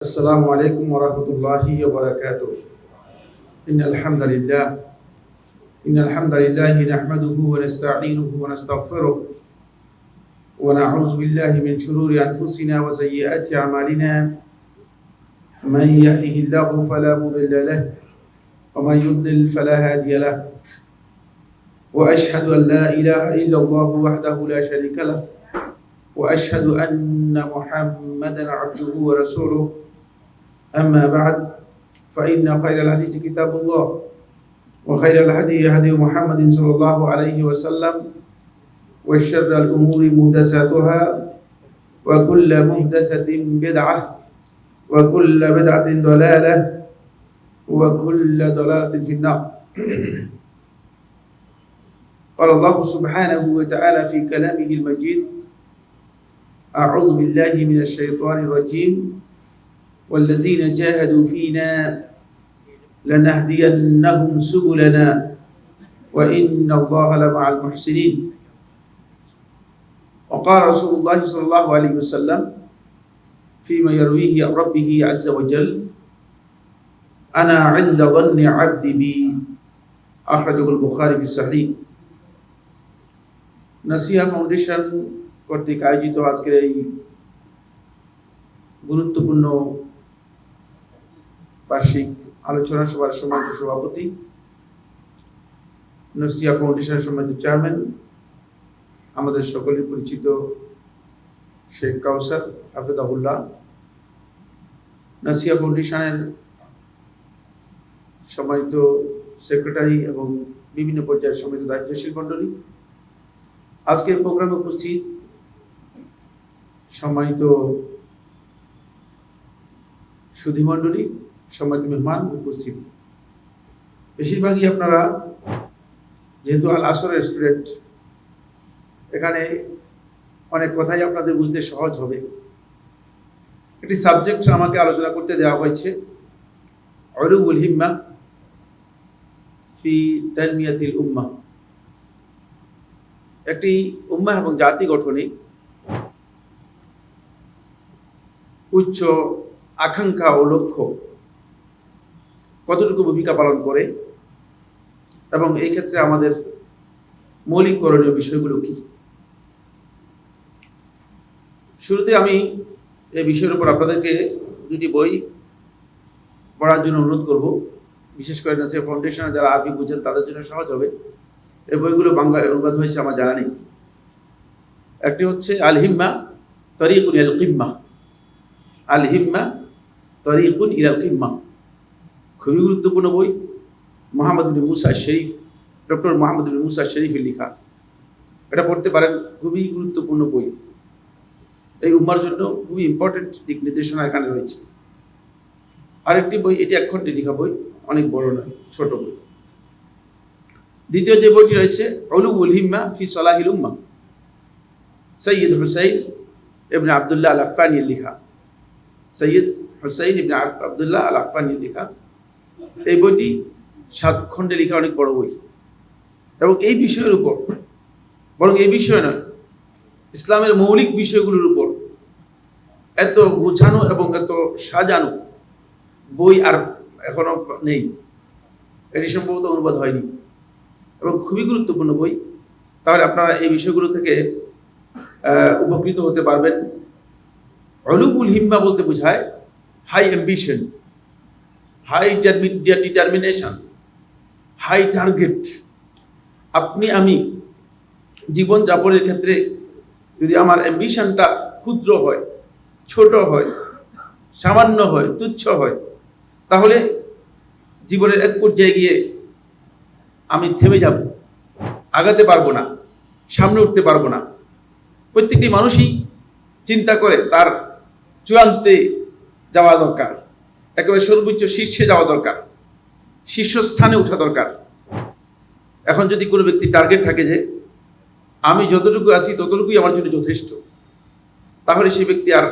السلام عليكم ورحمة الله وبركاته. إن الحمد لله نحمده ونستعينه ونستغفره ونعوذ بالله من شرور أنفسنا وسيئات أعمالنا. من يهده الله فلا مضل له ومن يضلل فلا هادي له، وأشهد أن لا إله إلا الله وحده لا شريك له، وأشهد أن محمدا عبده ورسوله. أما بعد، فإن خير الحديث كتاب الله، وخير الهدي هدي محمد صلى الله عليه وسلم، وشر الأمور محدثاتها، وكل محدثة بدعة، وكل بدعة ضلالة، وكل ضلالة في النار. قال الله سبحانه وتعالى في كلامه المجيد: أعوذ بالله من الشيطان الرجيم، والذين جاهدوا فينا لنهدينهم سبلنا وإن الله لمع المحسنين. وقال رسول الله صلى الله عليه وسلم فيما يرويه عن ربه عز وجل: أنا عند ظن عبدي بي، أخرجه البخاري في الصحيح. নাসিহা foundation কর্তৃক আয়োজিত আজকের এই গুরুত্বপূর্ণ বার্ষিক আলোচনা সভার সম্মানিত সভাপতি, নাসিহা ফাউন্ডেশনের সম্মানিত চেয়ারম্যান, আমাদের সকলের পরিচিত শেখ কাউসার হাফেজাহুল্লাহ, নাসিহা ফাউন্ডেশনের সম্মানিত সেক্রেটারি এবং বিভিন্ন পর্যায়ের সম্মানিত দায়িত্বশীল মণ্ডলী, আজকের প্রোগ্রামে উপস্থিত সম্মানিত সুধীমণ্ডলী, সম্মানিত মেহমান উপস্থিতি, বেশিরভাগই আপনারা যেহেতু আল আসরের স্টুডেন্ট, এখানে অনেক কথাই আপনাদের বুঝতে সহজ হবে। একটি সাবজেক্ট আমাকে আলোচনা করতে দেওয়া হয়েছে, উলুউল হিম্মা ফি তানমিয়াতিল উম্মাহ। একটি উম্মাহ এবং জাতি গঠনে উচ্চ আকাঙ্ক্ষা ও লক্ষ্য কতটুকু ভূমিকা পালন করে এবং এই ক্ষেত্রে আমাদের মৌলিক করণীয় বিষয়গুলো কি। শুরুতে আমি এই বিষয়ের উপর আপনাদেরকে দুটি বই পড়ার জন্য অনুরোধ করব, বিশেষ করে নাসিহা ফাউন্ডেশনে যারা আরবি বুঝেন তাদের জন্য সহজ হবে। এই বইগুলো বাংলায় অনুবাদ হয়েছে আমার জানা নেই। একটি হচ্ছে আল হিম্মা তরিকুন ইলাল কিম্মা, আল হিম্মা তরিকুন ইলাল কিম্মা, খুবই গুরুত্বপূর্ণ বই। মোহাম্মদ বিন মুসা শরীফ, ডক্টর মোহাম্মদ বিন মুসা শরীফের লেখা। এটা পড়তে পারেন, খুবই গুরুত্বপূর্ণ বই। এই উম্মার জন্য খুবই ইম্পর্টেন্ট দিক নির্দেশনা এখানে রয়েছে। আরেকটি বই, এটি 1 খণ্ডে লেখা বই, অনেক বড় নয়, ছোট বই। দ্বিতীয় যে বইটি রয়েছে উলুউল হিম্মা ফি সলাহিল উম্মা, সৈয়দ হুসাইন ইবনে আবদুল্লাহ আল আফফানির লেখা, সৈয়দ হুসাইন ইবনে আবদুল্লাহ আল আফফানির লেখা। এই বইটি 7 খণ্ডে লেখা, অনেক বড় বই। এবং এই বিষয়ের উপর, বরং এই বিষয় নয়, ইসলামের মৌলিক বিষয়গুলোর উপর এত গোছানো এবং এত সাজানো বই আর এখনো নেই। এটি সম্ভবত অনুবাদ হয়নি এবং খুবই গুরুত্বপূর্ণ বই। তাহলে আপনারা এই বিষয়গুলো থেকে উপকৃত হতে পারবেন। উলুউল হিম্মা বলতে বোঝায় high ambition, high determination, high target. আপনি আমি জীবন যাপনের ক্ষেত্রে যদি আমার অ্যাম্বিশনটা ক্ষুদ্র হয়, ছোট হয়, সামান্য হয়, তুচ্ছ হয়, তাহলে জীবনের এক পর্যায়ে গিয়ে আমি থেমে যাব, আগাতে পারবো না, সামনে উঠতে পারবো না। প্রত্যেকটি মানুষই চিন্তা করে তার চূড়ান্তে যাওয়া দরকার, একেবারে সর্বোচ্চ শীর্ষে যাওয়া দরকার, শীর্ষস্থানে ওঠা দরকার। এখন যদি কোনো ব্যক্তি টার্গেট থাকে যে আমি যতটুকু আছি ততটুকুই আমার জন্য যথেষ্ট, তাহলে সেই ব্যক্তি আর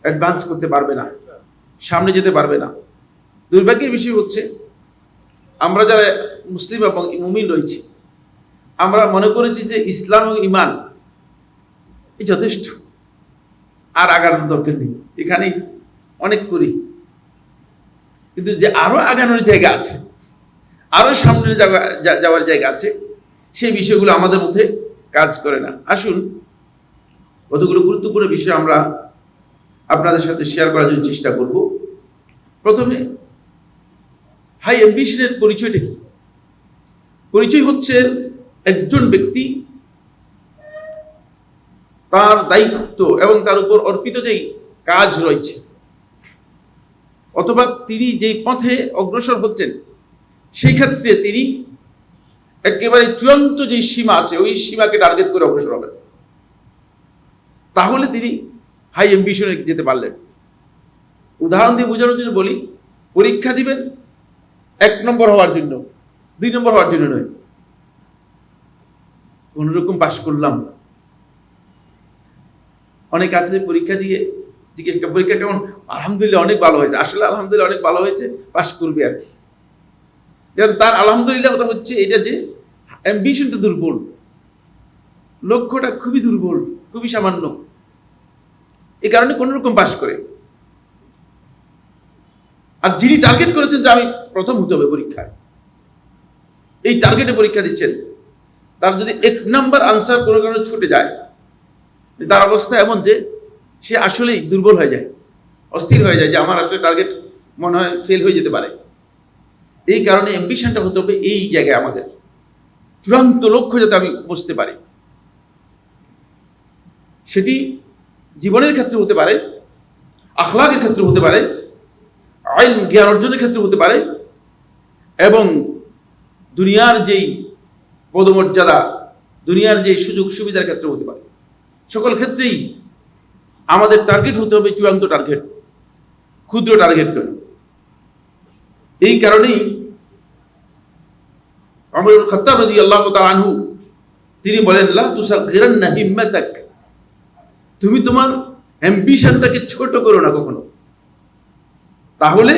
অ্যাডভান্স করতে পারবে না, সামনে যেতে পারবে না। দুর্ভাগ্যের বিষয় হচ্ছে, আমরা যারা মুসলিম এবং মুমিন রয়েছি, আমরা মনে করেছি যে ইসলাম এবং ঈমান এই যথেষ্ট, আর আগার দরকার নেই, এখানেই অনেক করি, কিন্তু যে আরো আগানোর জায়গা আছে, আরো সামনে যাওয়ার জায়গা আছে, সেই বিষয়গুলো আমাদের মধ্যে কাজ করে না। আসুন কতগুলো গুরুত্বপূর্ণ বিষয় আমরা আপনাদের সাথে শেয়ার করার জন্য চেষ্টা করব। প্রথমে হাই অ্যাম্বিশনের পরিচয়টা কি? পরিচয় হচ্ছে একজন ব্যক্তি তার দায়িত্ব এবং তার উপর অর্পিত যেই কাজ রয়েছে, অথবা তিনি যেই পথে অগ্রসর হচ্ছেন, সেই ক্ষেত্রে তিনি একেবারে চূড়ান্ত যে সীমা আছে ওই সীমাকে টার্গেট করে অগ্রসর হবেন। তাহলে তিনি হাই অ্যাম্বিশনে যেতে পারলেন। উদাহরণ দিয়ে বোঝানোর জন্য বলি, পরীক্ষা দিবেন 1 নম্বর হওয়ার জন্য, 2 নম্বর হওয়ার জন্য নয়। কোন রকম পাশ করলাম। অনেক আছে পরীক্ষা দিয়ে জিজ্ঞেস করে পরীক্ষা কেমন, আলহামদুলিল্লাহ অনেক ভালো হয়েছে। আসলে আলহামদুলিল্লাহ অনেক ভালো হয়েছে, পাশ করবে আর কি। যেমন তার আলহামদুলিল্লাহ ওটা হচ্ছে এটা যে অ্যাম্বিশনটা দুর্বল, লক্ষ্যটা খুবই দুর্বল, খুবই সামান্য, এই কারণে কোন রকম পাশ করে। আর যিনি টার্গেট করেছেন যে আমি প্রথম হতে হবে পরীক্ষায়, এই টার্গেটে পরীক্ষা দিচ্ছেন, তার যদি 1 নাম্বার আনসার কোনো কারণে ছুটে যায়, তার অবস্থা এমন যে সে আসলেই দুর্বল হয়ে যায়, অস্থির হয়ে যায় যে আমার আসলে টার্গেট মনে হয় ফেল হয়ে যেতে পারে। এই কারণে অ্যাম্বিশনটা হতে হবে এই জায়গায়, আমাদের চূড়ান্ত লক্ষ্য যাতে আমি বুঝতে পারি। সেটি জীবনের ক্ষেত্রে হতে পারে, আখলাকের ক্ষেত্রে হতে পারে, আইন জ্ঞান অর্জনের ক্ষেত্রে হতে পারে, এবং দুনিয়ার যেই পদমর্যাদা, দুনিয়ার যে সুযোগ সুবিধার ক্ষেত্রে হতে পারে। সকল ক্ষেত্রেই আমাদের টার্গেট হতে হবে চূড়ান্ত টার্গেট, ক্ষুদ্র টার্গেট নয়। এই কারণেই ওমর ইবনে খাত্তাব রাদিয়াল্লাহু তাআলা আনহু তিনি বলেন, লা তুসাগিরান্না হিম্মাতাক, তুমি তোমার অ্যাম্বিশনটাকে ছোট করো না কখনো। তাহলে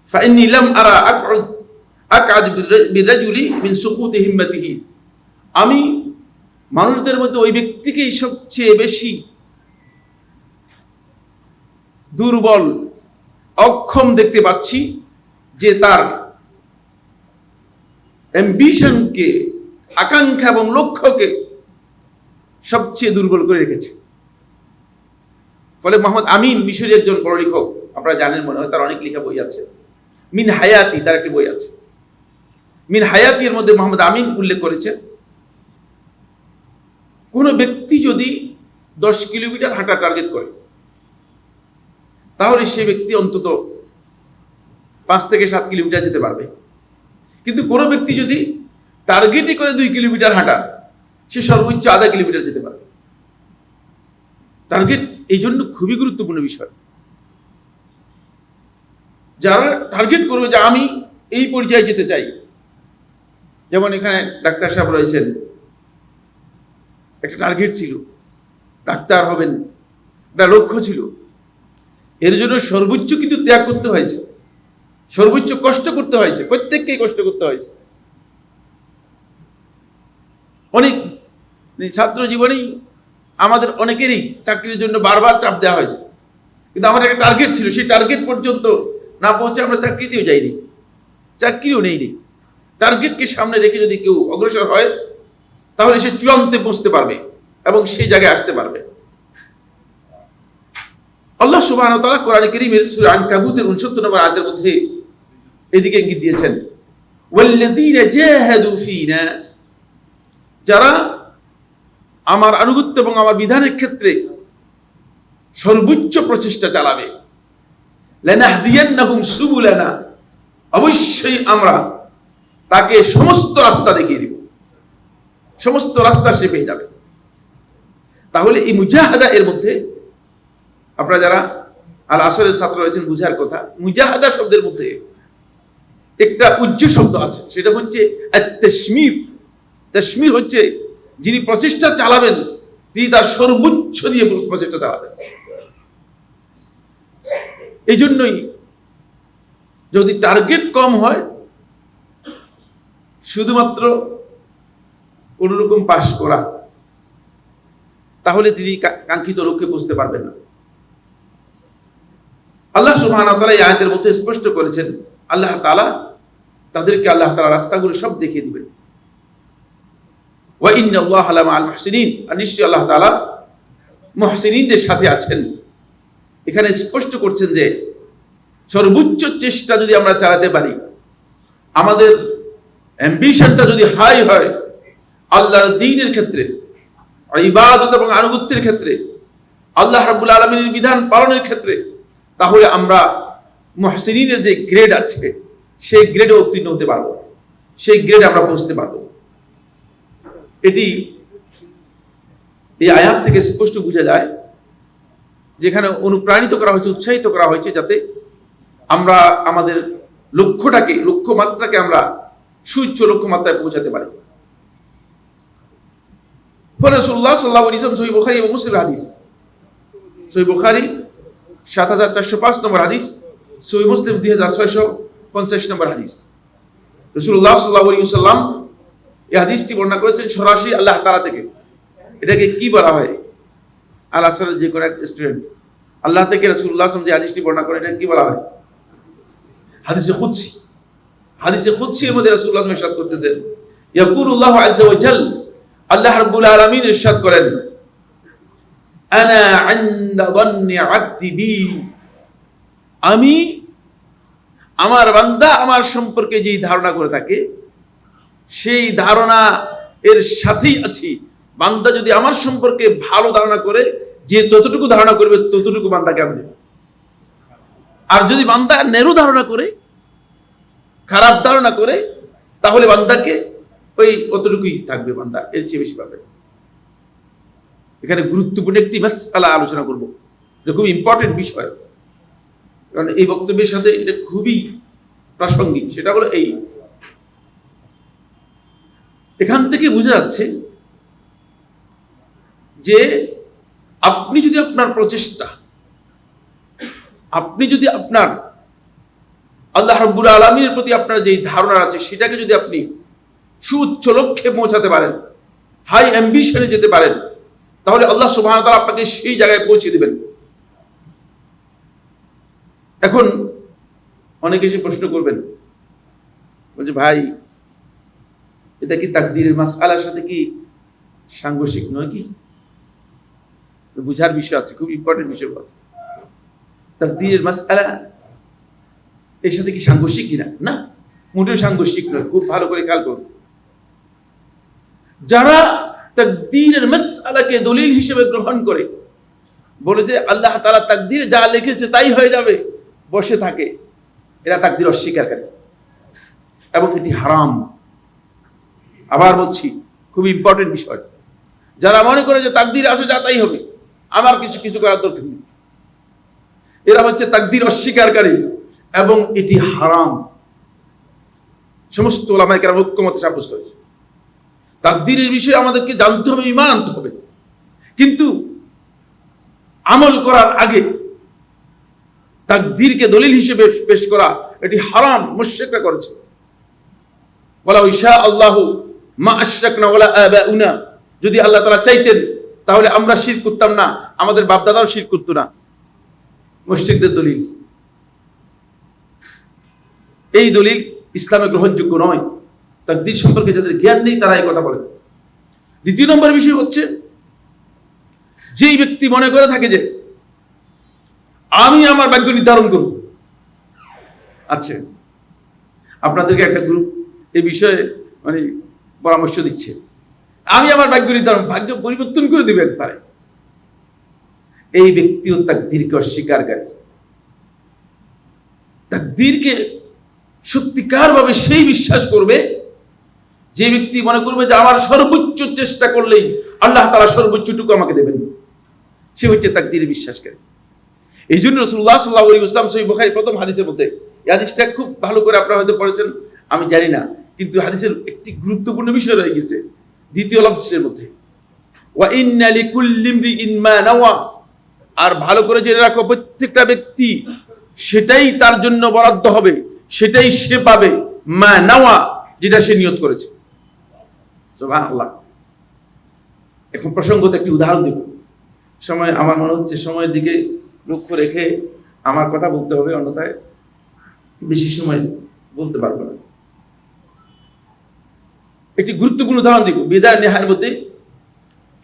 ফাইন্নী লাম আরা আকআদ বিরাজুলি মিন সুকুতি হিম্মাতিহি, আমি মানুষদের মধ্যে ওই ব্যক্তিকেই সবচেয়ে বেশি দুর্বল, অক্ষম দেখতে পাচ্ছি, যে তার অ্যাম্বিশনকে, আকাঙ্ক্ষা এবং লক্ষ্যকে সবচেয়ে দুর্বল করে রেখেছে। ফলে মোহাম্মদ আমিন মিশরি একজন বড় লেখক, আপনারা জানেন মনে হয়, তার অনেক লেখা বই আছে। মিন হায়াতি তার একটি বই আছে। মিন হায়াতি এর মধ্যে মোহাম্মদ আমিন উল্লেখ করেছেন, কোনো ব্যক্তি যদি 10 কিলোমিটার হাঁটা টার্গেট করে, তাহলে সে ব্যক্তি অন্তত 5 থেকে 7 কিলোমিটার যেতে পারবে। কিন্তু কোনো ব্যক্তি যদি টার্গেটই করে 2 কিলোমিটার হাঁটা, সে সর্বোচ্চ আধা কিলোমিটার যেতে পারবে। টার্গেট এই জন্য খুবই গুরুত্বপূর্ণ বিষয়। যারা টার্গেট করবে যে আমি এই পর্যায়ে যেতে চাই, যেমন এখানে ডাক্তার সাহেব রয়েছেন, একটা টার্গেট ছিল, ডাক্তার হবেন, একটা লক্ষ্য ছিল। এর জন্য সর্বোচ্চ কিন্তু ত্যাগ করতে হয়েছে, সর্বোচ্চ কষ্ট করতে হয়েছে, প্রত্যেককেই কষ্ট করতে হয়েছে। অনেক ছাত্র জীবনেই আমাদের অনেকেরই চাকরির জন্য বারবার চাপ দেওয়া হয়েছে, কিন্তু আমার একটা টার্গেট ছিল, সেই টার্গেট পর্যন্ত না পৌঁছে আমরা চাকরিতেও যাইনি, চাকরিও নেইনি। টার্গেটকে সামনে রেখে যদি কেউ অগ্রসর হয়, তাহলে সে চূড়ান্তে পৌঁছতে পারবে এবং সেই জায়গায় আসতে পারবে। আল্লাহ সুবহানাহু ওয়া তাআলা কোরআনে কারীমের সূরা আনকাবুতের 69 নম্বর আয়াতের মধ্যে এদিকে ইঙ্গিত দিয়েছেন, ওয়াল্লাযীনা জাহাদু ফীনা, যারা আমার আনুগত্য এবং আমার বিধানের ক্ষেত্রে সর্বোচ্চ প্রচেষ্টা চালাবে, লানাহদিয়ান্নাহুম সুবুলানা, অবশ্যই আমরা তাকে সমস্ত রাস্তা দেখিয়ে দিব, সমস্ত রাস্তা সে পেয়ে যাবে। তাহলে এই মুজাহাদা এর মধ্যে, আপনারা যারা আল আসরের ছাত্র রয়েছেন বুঝার কথা, মুজাহাদা শব্দের মধ্যে একটা উজ্জ শব্দ আছে, সেটা হচ্ছে আত-তাশমির। তাশমির হচ্ছে যিনি প্রচেষ্টা চালাবেন তিনি তার সর্বোচ্চ দিয়ে প্রচেষ্টা চালাবেন। এই জন্যই যদি টার্গেট কম হয়, শুধুমাত্র কোন রকম পাশ করা, তাহলে তিনি কাঙ্ক্ষিত লক্ষ্যে পৌঁছতে পারবেন না। আল্লাহ সুবহানাহু ওয়া তাআলা এই আয়াতের মধ্যে স্পষ্ট করেছেন আল্লাহ তাআলা তাদেরকে আল্লাহ তাআলা রাস্তাগুলো সব দেখিয়ে দিবেন। ওয়া ইন্নাল্লাহা লামাআল মুহসিনিন, আর নিশ্চয়ই আল্লাহ তাআলা মুহসিনিনদের সাথে আছেন। এখানে স্পষ্ট করছেন যে সর্বোচ্চ চেষ্টা যদি আমরা চালাতে পারি, আমাদের অ্যাম্বিশনটা যদি হাই হয় আল্লাহর দ্বীনের ক্ষেত্রে, ইবাদত এবং আনুগত্যের ক্ষেত্রে, আল্লাহ রাব্বুল আলামিনের বিধান পালনের ক্ষেত্রে, তাহলে আমরা মুহসিনিনের যে গ্রেড আছে সেই গ্রেডে উত্তীর্ণ হতে পারবো, সেই গ্রেডে আমরা পৌঁছতে পারবো। এটি এই আয়াত থেকে স্পষ্ট বোঝা যায়, যেখানে অনুপ্রাণিত করা হয়েছে, উৎসাহিত করা হয়েছে যাতে আমরা আমাদের লক্ষ্যমাত্রাকে আমরা সুউচ্চ লক্ষ্যমাত্রায় পৌঁছাতে পারি। রাসূলুল্লাহ সাল্লাল্লাহু আলাইহি ওয়াসাল্লাম সহিহ বুখারী এবং মুসলিম হাদিস, সহিহ বুখারী ৭৪০৫ নম্বর হাদিস, সহিহ মুসলিম ২৬৫০ নম্বর হাদিস। রাসূলুল্লাহ সাল্লাল্লাহু আলাইহি ওয়াসাল্লাম এই হাদিসটি বর্ণনা করেছেন সরাসরি আল্লাহ তাআলা থেকে। এটাকে কি বলা হয়? আল আসরের যে কোনো এক স্টুডেন্ট আল্লাহ থেকে রাসূলুল্লাহ সাল্লাল্লাহু আলাইহি ওয়াসাল্লাম যে হাদিসটি বর্ণনা করেন এটাকে কি বলা হয়? হাদিসে কুদসি। হাদিসে কুদসির মধ্যে রাসূলুল্লাহ সাল্লাল্লাহু আলাইহি ওয়াসাল্লাম ইরশাদ করতেছেন, ইয়াকুলুল্লাহু আযজা ওয়া জাল, আল্লাহ রাব্বুল আলামিন ইরশাদ করেন, আনা ইনদা যান্নি আবদি বি, আমি আমার বান্দা আমার সম্পর্কে যেই ধারণা করে থাকে সেই ধারণা এর সাথেই আছি। বান্দা যদি আমার সম্পর্কে ভালো ধারণা করে, যে যতটুকু ধারণা করবে ততটুকু বান্দাকে আমি দেব। আর যদি বান্দা নেরু ধারণা করে, খারাপ ধারণা করে, তাহলে বান্দাকে ওই অতটুকুই থাকবে, বান্দা এর চেয়ে বেশি পাবে। এখানে গুরুত্বপূর্ণ একটি মাসআলা আলোচনা করব, এটা খুব ইম্পর্টেন্ট বিষয়, কারণ এই বক্তব্যের সাথে এটা খুবই প্রাসঙ্গিক। সেটা হলো এখান থেকে বোঝা যাচ্ছে যে আপনি যদি আপনার প্রচেষ্টা, আপনি যদি আপনার আল্লাহ রাব্বুল আলামিনের প্রতি আপনার যেই ধারণা আছে সেটাকে যদি আপনি সুউচ্চ লক্ষ্যে পৌঁছাতে পারেন, হাই অ্যাম্বিশনে যেতে পারেন, তাহলে আল্লাহ সুবহানাহু ওয়া তাআলা আপনাকে সেই জায়গায় পৌঁছে দিবেন। এখন অনেকে এসে প্রশ্ন করবেন, বলছে ভাই এটা কি তাকদীরের মাসআলার সাথে কি সাংঘর্ষিক নয়? কি বুঝার বিষয় আছে, খুব ইম্পর্টেন্ট বিষয় আছে। তাকদীরের মাসআলা এর সাথে কি সাংঘর্ষিক কিনা? না, মোটেও সাংঘর্ষিক নয়। খুব ভালো করে খেয়াল করুন, যারা তাকদীরের মাসআলাকে দলিল হিসেবে গ্রহণ করে, বলে যে আল্লাহ তাআলা তাকদীরে যা লিখেছে তাই হয়ে যাবে, বসে থাকে, এরা তাকদীর অস্বীকারী এবং এটি হারাম। আবার বলছি, খুব ইম্পর্টেন্ট বিষয়। যারা মনে করে যে তাকদীরে আছে যা তাই হবে, আমার কিছু করার দরকার নেই, এরা হচ্ছে তাকদীর অস্বীকারী এবং এটি হারাম। সমস্ত উলামায়ে কেরাম ঐক্যমতে সাব্যস্ত হয়েছে। তাকদীরের বিষয়ে আমাদেরকে জানতে হবে, ঈমান আনতে হবে, কিন্তু আমল করার আগে তাকদীরকে দলিল হিসেবে পেশ করা এটি হারাম, মুশরিকরা করেছে। ওয়ালা ইশা আল্লাহু মা আশরাকনা ওয়ালা আবাউনা, যদি আল্লাহ তাআলা চাইতেন তাহলে আমরা শিরক করতাম না, আমাদের বাপ দাদাও শিরক করতো না। মুশরিকদের দলিল, এই দলিল ইসলামে গ্রহণযোগ্য নয়। তাকদীর সম্পর্কে যাদের জ্ঞান নেই তারা এই কথা বলে। দ্বিতীয় নম্বর বিষয় হচ্ছে, যেই ব্যক্তি মনে করে থাকে যে আমি আমার ভাগ্য নির্ধারণ করব। আচ্ছা, আপনাদেরকে একটা গ্রুপ এই বিষয়ে পরামর্শ দিচ্ছে, আমি আমার ভাগ্য নির্ধারণ, ভাগ্য পরিবর্তন করে দেবে একবারে। এই ব্যক্তিও তাকদীরকে অস্বীকারী। তাকদীরকে সত্যিকার ভাবে সেই বিশ্বাস করবে যে ব্যক্তি মনে করবে যে আমার সর্বোচ্চ চেষ্টা করলেই আল্লাহ তাআলা সর্বোচ্চটুকু আমাকে দেবেন, সে হচ্ছে তাকদীরে বিশ্বাসকারী। এই জন্য রাসূলুল্লাহ সাল্লাল্লাহু আলাইহি ওয়াসাল্লাম সহিহ বুখারী প্রথম হাদিসের মধ্যে, এই হাদিসটা খুব ভালো করে আপনারা হয়তো পড়েছেন, আমি জানি না, কিন্তু হাদিসের একটি গুরুত্বপূর্ণ বিষয় রয়ে গেছে দ্বিতীয় লফজের মধ্যে, ওয়া ইন্না লিকুল্লি ইমরিইন মা নাওয়া, আর ভালো করে জেনে রাখো প্রত্যেকটা ব্যক্তি সেটাই তার জন্য বরাদ্দ হবে, সেটাই সে পাবে, মা নাওয়া, যেটা সে নিয়ত করেছে। সুবহানাল্লাহ। এখন প্রসঙ্গত একটি উদাহরণ দেব। সময় আমার মনে হচ্ছে সময়ের দিকে লক্ষ্য রেখে আমার কথা বলতে হবে, অন্যথায় বেশি সময় বলতে পারবো না। একটি গুরুত্বপূর্ণ উদাহরণ দিব। বিদায় নেহার মধ্যে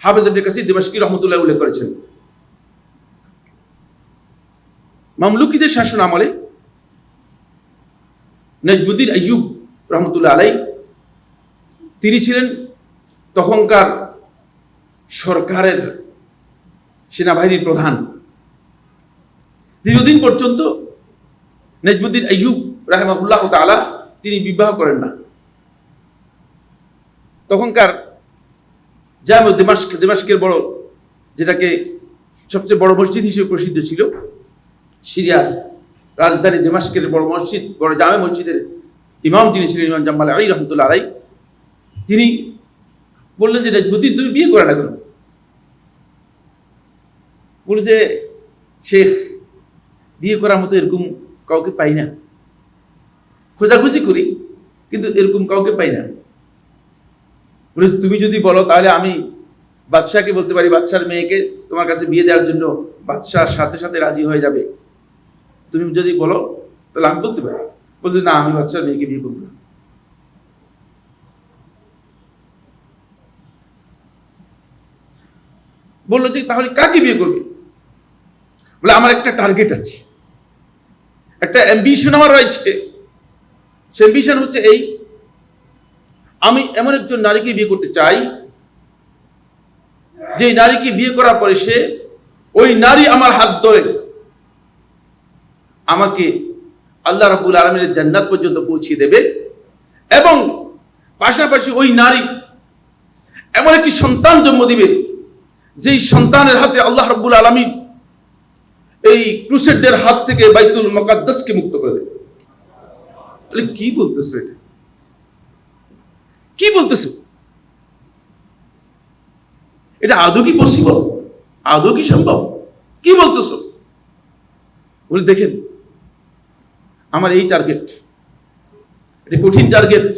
হাফেজ ইবনে কাসির দিমাশকি রহমতুল্লাহ উল্লেখ করেছেন, মামলুকিদের শাসন আমলে নজমুদ্দিন আইয়ুব রহমতুল্লাহ আলাই, তিনি ছিলেন তখনকার সরকারের সেনাবাহিনীর প্রধান। দীর্ঘদিন পর্যন্ত নজমুদ্দিন আইয়ুব রাহিমাহুল্লাহ তাআলা তিনি বিবাহ করেন না। তখনকার জামে দিমাশকের বড়, যেটাকে সবচেয়ে বড় মসজিদ হিসেবে প্রসিদ্ধ ছিল, সিরিয়ার রাজধানী দিমাশকের বড় মসজিদ, বড় জামে মসজিদের ইমাম যিনি ছিলেন, ইমাম জাম্মাল আলী রহমতুল্লাহ আলাই, তিনি বললেন যে নজমুদ্দিন তুমি বিয়ে করে না কেন? বলে যে শেখ, বিয়ে করার মতো এরকম কাউকে পাই না, খোঁজাখুঁজি করি কিন্তু এরকম কাউকে পাই না। বলে তুমি যদি বলো তাহলে আমি বাদশাহকে বলতে পারি, বাদশার মেয়েকে তোমার কাছে বিয়ে দেওয়ার জন্য বাদশার সাথে সাথে রাজি হয়ে যাবে। তুমি যদি বলো তাহলে আমি বলতে পারি। বলছে না, আমি বাদশার মেয়েকে বিয়ে করবো না। বললো যে তাহলে কাকে বিয়ে করবে? বলে আমার একটা টার্গেট আছে, একটা অ্যাম্বিশন আমার রয়েছে। সে অ্যাম্বিশন হচ্ছে এই, আমি এমন একজন নারীকে বিয়ে করতে চাই যে নারীকে বিয়ে করার পরে সে, ওই নারী আমার হাত ধরে আমাকে আল্লাহ রাব্বুল আলামিনের জান্নাত পর্যন্ত পৌঁছে দেবে, এবং পাশাপাশি ওই নারী এমন একটি সন্তান জন্ম দিবে যেই সন্তানের হাতে আল্লাহ রাব্বুল আলামিন এই ক্রুসেডদের হাত থেকে বাইতুল মুকাদ্দাসকে মুক্ত করে দেবে। তাহলে কি বলতেছো? এটা কি বলতেছো? এটা আদৌ কি পসিবল? আদৌ কি সম্ভব? কি বলতেছো? বলে দেখেন, আমার এই টার্গেট, এটা কঠিন টার্গেট,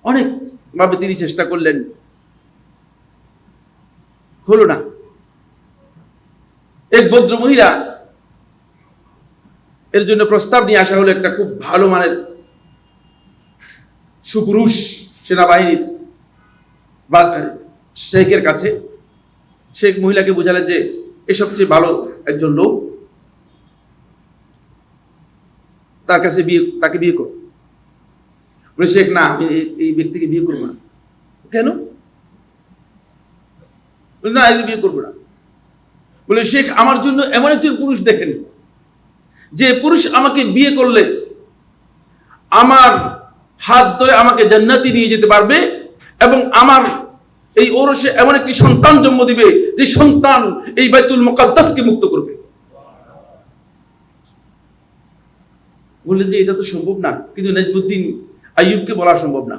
অনেক ভাবে তিনি চেষ্টা করলেন, হলো না। এক ভদ্র মহিলা এর জন্য প্রস্তাব নিয়ে আসা হলো, একটা খুব ভালো মানের সুপুরুষ সেনাবাহিনীর শেখের কাছে। শেখ মহিলাকে বোঝালেন যে এ সবচেয়ে ভালো একজন লোক, তার কাছে তাকে বিয়ে করো। বলে শেখ না, আমি এই ব্যক্তিকে বিয়ে করবো না। কেন? না, একে বিয়ে করবো না। বলে শেখ, আমার জন্য এমন একজন পুরুষ দেখেন যে পুরুষ আমাকে বিয়ে করলে আমার হাত ধরে আমাকে জান্নাতে নিয়ে যেতে পারবে, এবং আমার এই ওরসে এমন একটি সন্তান জন্ম দিবে যে সন্তান এই বাইতুল মুকাদ্দাসকে মুক্ত করবে। বললেন যে এটা তো সম্ভব না। কিন্তু নজমুদ্দিন আইয়ুবকে বলা সম্ভব না,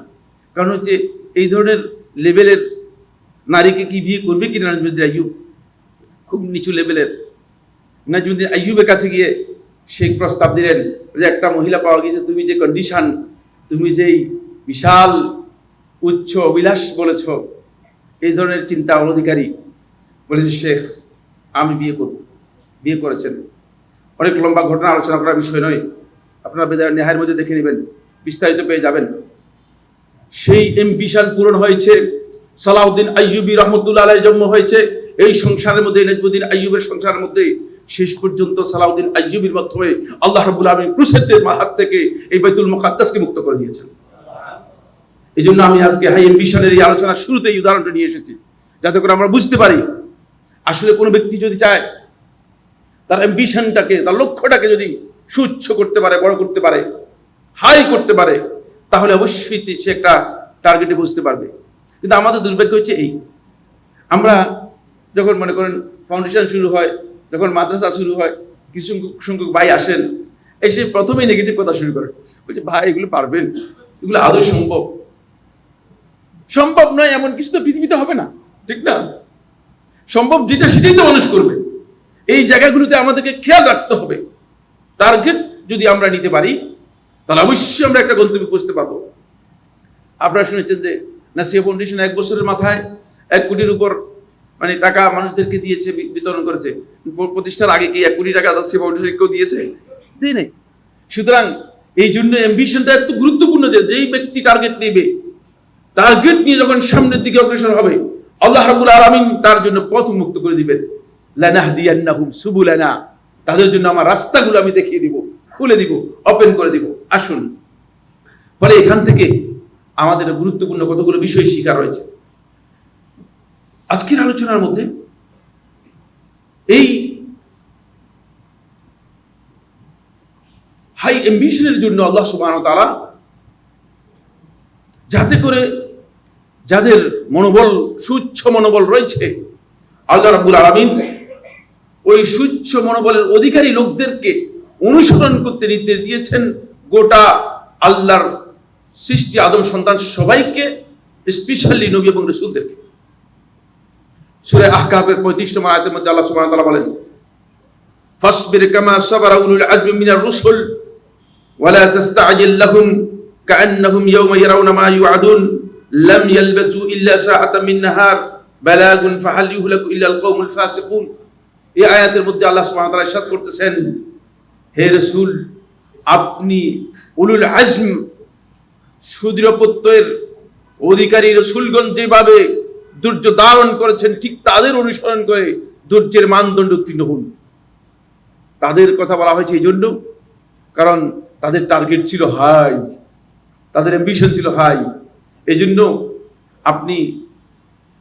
কারণ হচ্ছে এই ধরনের লেভেলের নারীকে কি বিয়ে করবে কিনা নজমুদ্দিন আইয়ুব? খুব নিচু লেভেলের। নজমুদ্দিন আইয়ুবের কাছে গিয়ে শেখ প্রস্তাব দিলেন যে একটা মহিলা পাওয়া গেছে, তুমি যে কন্ডিশন, তুমি যেই বিশাল উচ্চ অভিলাষ বলেছ, এই ধরনের চিন্তা অধিকারী, বলেছে শেখ আমি বিয়ে করব। বিয়ে করেছেন। অনেক লম্বা ঘটনা আলোচনা করার বিষয় নয়, আপনারা বিদায় নেহার মধ্যে দেখে নেবেন, বিস্তারিত পেয়ে যাবেন। সেই এম্বিশন পূরণ হয়েছে। সালাউদ্দিন আইয়ুবী রহমতুল্লাহ আলাইহির জন্ম হয়েছে এই সংসারের মধ্যে, নজমুদ্দিন আইয়ুবের সংসারের মধ্যে। শেষ পর্যন্ত সালাউদ্দিন আইয়ুবীর মাধ্যমে আল্লাহ রাব্বুল আলামিন ক্রুসেডদের হাত থেকে এই বাইতুল মুকাদ্দাসকে মুক্ত করে দিয়েছেন। এই জন্য আমি আজকে হাই এম্বিশনের এই আলোচনার শুরুতে এই উদাহরণটা নিয়ে এসেছি, যাতে করে আমরা বুঝতে পারি আসলে কোনো ব্যক্তি যদি চায় তার অ্যাম্বিশনটাকে, তার লক্ষ্যটাকে যদি সুউচ্চ করতে পারে, বড় করতে পারে, হাই করতে পারে, তাহলে অবশ্যই সে একটা টার্গেটে বুঝতে পারবে। কিন্তু আমাদের দুর্ভাগ্য হচ্ছে এই, আমরা যখন মনে করেন ফাউন্ডেশন শুরু হয়, যখন মাদ্রাসা শুরু হয়, কিছু সংখ্যক ভাই আসেন, এসে প্রথমেই নেগেটিভ কথা শুরু করেন। বলছে ভাই এগুলো পারবেন? এগুলো আদৌ সম্ভব? সম্ভব নয় এমন কিছু তো পৃথিবীতে হবে না, ঠিক না? সম্ভব যেটা সেটাই তো মানুষ করবে। এই জায়গাগুলোতে আমাদেরকে খেয়াল রাখতে হবে। টার্গেট যদি আমরা নিতে পারি তাহলে অবশ্যই আমরা একটা গন্তব্যে পৌঁছতে পারবো। আপনারা শুনেছেন যে নাসিয়া ফাউন্ডেশন 1 বছরের মাথায় 1 কোটির উপর মানে টাকা মানুষদেরকে দিয়েছে, বিতরণ করেছে। প্রতিষ্ঠার আগে কি 1 কোটি টাকা যাচ্ছে ফাউন্ডেশন কেউ দিয়েছে? দিয়ে নেই। সুতরাং এই জন্য অ্যাম্বিশনটা এত গুরুত্বপূর্ণ যে যেই ব্যক্তি টার্গেট নেবে, টার্গেট নিয়ে যখন সামনের দিকে অগ্রসর হবে, আল্লাহ রাব্বুল আলামিন তার জন্য পথ উন্মুক্ত করে দিবেন। লানাহদিয়ান্নাহুম সুবুলানা, তাদের জন্য আমার রাস্তাগুলো আমি দেখিয়ে দিব, খুলে দিব, ওপেন করে দিব। আসুন, ফলে এখান থেকে আমাদের গুরুত্বপূর্ণ কতগুলো বিষয় শিক্ষা রয়েছে আজকের আলোচনার মধ্যে। এই হাই অ্যাম্বিশনের জন্য আল্লাহ সুবহানাহু ওয়া তাআলা যাতে করে যাদের মনোবল সুচ্ছ মনোবল রয়েছে, আল্লাহ রাব্বুল আলামিন ওই সুচ্ছ মনোবলের অধিকারী লোকদেরকে অনুসরণ করতে নির্দেশ দিয়েছেন। গোটা আল্লাহর সৃষ্টি আদম সন্তান সবাইকে, স্পেশালি নবী এবং রাসূলদেরকে। সূরা আহকাফের 35 নম্বর আয়াতের মধ্যে আল্লাহ সুবহানাহু ওয়া তাআলা বলেন, ফাসবির কামা সাবারা উলুল আজমি মিনার রুসুল ওয়ালা তাস্তাজিল লাহুম কাআন্নাহুম ইয়াওমা ইয়ারাউনা মা ইউআদুন লাম ইয়ালবাসু ইল্লা সাআতাম মিন নাহার বালাগুন ফাহাল ইউহলাকু ইল্লা আল কওমুল ফাসিকুন। এই আয়াতের মধ্যে আল্লাহ সুবহানাহু ওয়া তাআলা ইরশাদ করতেছেন, হে রাসূল, আপনি উলুল আজম সুদৃঢ় প্রত্যয়ের অধিকারী রাসূলগণ যেভাবে ধৈর্য ধারণ করেছেন, ঠিক তাদের অনুসরণ করে ধৈর্যের মানদণ্ড উত্তীর্ণ হন। তাদের কথা বলা হয়েছে এই জন্য, কারণ তাদের টার্গেট ছিল হাই, তাদের অ্যাম্বিশন ছিল হাই। এই জন্য আপনি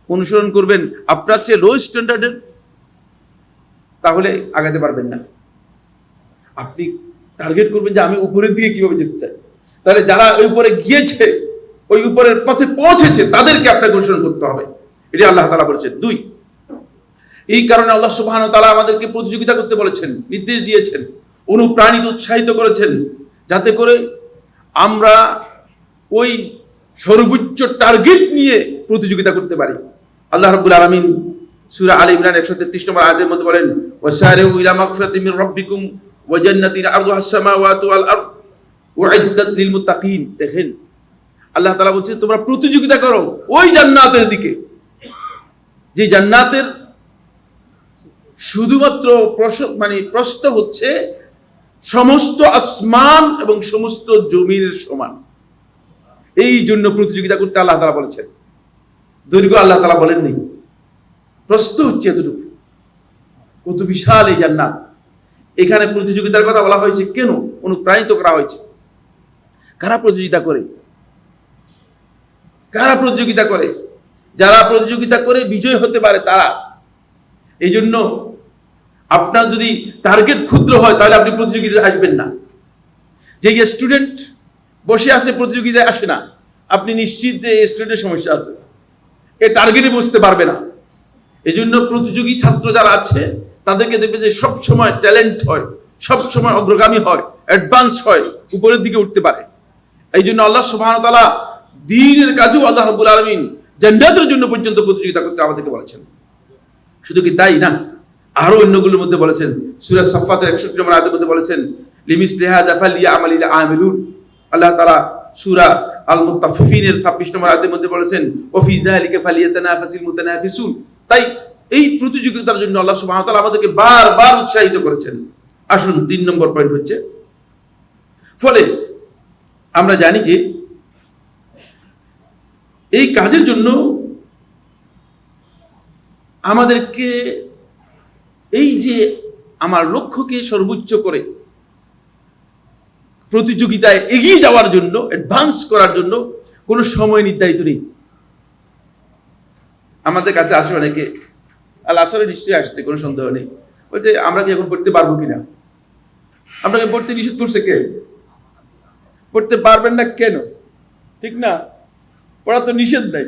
অনুসরণ করবেন আপনার চেয়ে লো স্ট্যান্ডার্ডের, তাহলে আগাতে পারবেন না। আপনি টার্গেট করবেন যে আমি উপরের দিকে কিভাবে যেতে চাই, তাহলে যারা ওই উপরে গিয়েছে, ওই উপরের পথে পৌঁছেছে, তাদেরকে আপনাকে অনুসরণ করতে হবে। এটি আল্লাহ তাআলা বলেছেন। 2, এই কারণে আল্লাহ সুবহানাহু ওয়া তাআলা আমাদেরকে প্রতিযোগিতা করতে বলেছেন, নির্দেশ দিয়েছেন, অনুপ্রাণিত উৎসাহিত করেছেন, যাতে করে আমরা ওই সর্বোচ্চ টার্গেট নিয়ে প্রতিযোগিতা করতে পারি। আল্লাহ রাব্বুল আলামিন সূরা আলে ইমরান 133 নম্বর আয়াতের মধ্যে বলেন, ওয়াসারিউ ইলা মাগফিরাতিম মির রাব্বিকুম ওয়া জান্নাতিন আরদুহাস সামাওয়াতু ওয়াল আরদ উইদ্দাত লিল মুত্তাকিন। দেখেন, আল্লাহ তাআলা বলছে তোমরা প্রতিযোগিতা করো ওই জান্নাতের দিকে, যে জান্নাতের শুধুমাত্র প্রস্থ হচ্ছে সমস্ত আসমান এবং সমস্ত জমিনের সমান। এই জন্য প্রতিযোগিতা করতে আল্লাহ তাআলা বলেছেন। দৈর্ঘ্য আল্লাহ তাআলা বলেন নেই, প্রস্থ হচ্ছে এতটুকু। কত বিশাল এই জান্নাত! এখানে প্রতিযোগিতার কথা বলা হয়েছে কেন? অনুপ্রাণিত করা হয়েছে। কারা প্রতিযোগিতা করে? কারা প্রতিযোগিতা করে? যারা প্রতিযোগিতা করে বিজয় হতে পারে তারা। এই জন্য আপনার যদি টার্গেট ক্ষুদ্র হয়, তাহলে আপনি প্রতিযোগিতায় আসবেন না। যে স্টুডেন্ট বসে আছে প্রতিযোগিতায় আসে না, আপনি নিশ্চিত যে স্টুডেন্টের সমস্যা আছে, এ টার্গেটে বসতে পারবে না। এই জন্য প্রতিযোগী ছাত্র যারা আছে তাদেরকে দেখবে যে সব সময় ট্যালেন্ট হয়, সব সময় অগ্রগামী হয়, অ্যাডভান্স হয়, উপরের দিকে উঠতে পারে। এই জন্য আল্লাহ সুবহানাহু ওয়া তাআলা দ্বীনের কাজেও আল্লাহ রাব্বুল আলামিন জান্নাতের জন্য পর্যন্ত প্রতিযোগিতা করতে আমাদেরকে বলেছেন। শুধু কি তাই না, আরো অন্যগুলোর মধ্যে বলেছেন। সূরা সাফফাতের 61 নম্বর আয়াতের মধ্যে বলেছেন, লিমিসলি হাযা ফালইয়ামালিল আমিলুন। আল্লাহ তাআলা সূরা আল মুত্তাফফিফিনের 26 নম্বর আয়াতের মধ্যে বলেছেন, ওয়া ফি যালিকা ফালিয়াতানাফাসিল মুতানাফিসুন। তাই এই প্রতিযোগিতার জন্য আল্লাহ সুবহানাহু ওয়া তাআলা আমাদেরকে বারবার উৎসাহিত করেছেন। আসুন, 3 নম্বর পয়েন্ট হচ্ছে, ফলে আমরা জানি যে এই কাজের জন্য আমাদেরকে এই যে আমার লক্ষ্যকে সর্বোচ্চ করে প্রতিযোগিতায় এগিয়ে যাওয়ার জন্য, অ্যাডভান্স করার জন্য কোনো সময় নির্ধারিত নেই। আমাদের কাছে আসে অনেকে, আল আসরে নিশ্চয়ই আসছে, কোনো সন্দেহ নেই, বলছে আমরা কি এখন পড়তে পারবো কিনা? আপনাকে পড়তে নিষেধ করছে কে? পড়তে পারবেন না কেন? ঠিক না, পড়া তো নিষেধ নাই,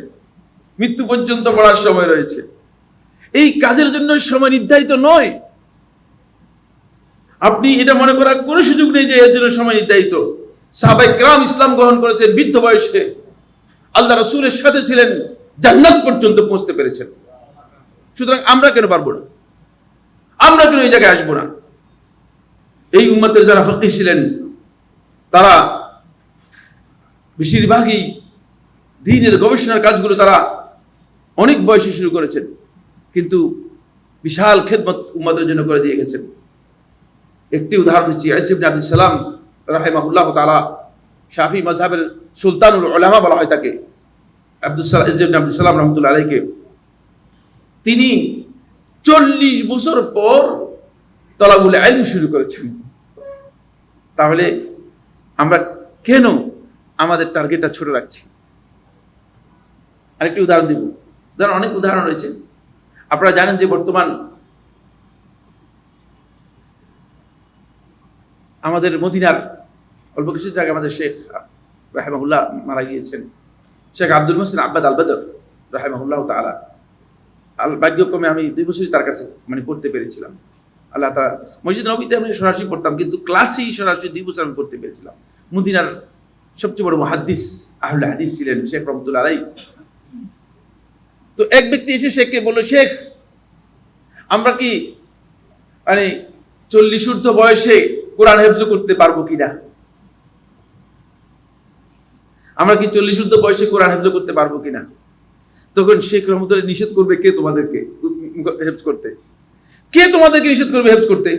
মৃত্যু পর্যন্ত পড়ার সময় রয়েছে। এই কাজের জন্য সময় নির্ধারিত নয়। আপনি এটা মনে করার কোনো সুযোগ নেই যে এর জন্য সময় নির্ধারিত। সাহাবায়ে কেরাম ইসলাম গ্রহণ করেছেন বৃদ্ধ বয়সে, আল্লাহ রাসূলের সাথে ছিলেন, জান্নাত পর্যন্ত পৌঁছতে পেরেছেন। সুতরাং আমরা কেন পারবো না? আমরা কেন এই জায়গায় আসবো না? এই উম্মতের যারা ফকিহ ছিলেন, তারা বেশিরভাগই দ্বীনের গবেষণার কাজগুলো তারা অনেক বয়সে শুরু করেছেন। কিন্তু বিশাল খেদমত উম্মতের জন্য করে দিয়ে গেছেন। একটি উদাহরণ দিচ্ছি, আইস ইবনে আব্দুস সালাম রাহিমাহুল্লাহ তাআলা, শাফি মাযহাবের সুলতানুল উলামা বলা হয় তাকে, আইস ইবনে আব্দুস সালাম রাহমাতুল্লাহ আলাইহি, তিনি 40 বছর পর তলাবুল ইলম শুরু করেছেন। তাহলে আমরা কেন আমাদের টার্গেটটা ছোট রাখছি? আরেকটি উদাহরণ দিব, অনেক উদাহরণ রয়েছে। আপনারা জানেন যে বর্তমান আমাদের মদিনার অল্প কিছু আগে আমাদের শেখ রাহিমাহুল্লাহ মারা গিয়েছেন, শেখ আব্দুল মুহসিন আব্বাদ আল বদর রাহিমাহুল্লাহ তাআলা। ভাগ্যক্রমে আমি 2 বছরই তার কাছে পড়তে পেরেছিলাম। আল্লাহ তাআলা, মসজিদ নববীতে আমি সরাসরি পড়তাম, কিন্তু ক্লাসেই সরাসরি 2 বছর আমি পড়তে পেরেছিলাম। মদিনার সবচেয়ে বড় মুহাদ্দিস, আহলে হাদিস ছিলেন শেখ রহমতুল্লাহ আলাইহি। তো এক ব্যক্তি এসে শেখকে বলল, শেখ, আমরা কি 40 ঊর্ধ্ব বয়সে কোরআন হেফজ করতে পারবো কিনা? আমরা কি 40 ঊর্ধ্ব বয়সে কোরআন হেফজ করতে পারবো কিনা? তখন শেখ রহমতুল্লাহ নিষেধ করবে কে তোমাদেরকে হেফজ করতে? কে তোমাদেরকে নিষেধ করবে হেফজ করতে?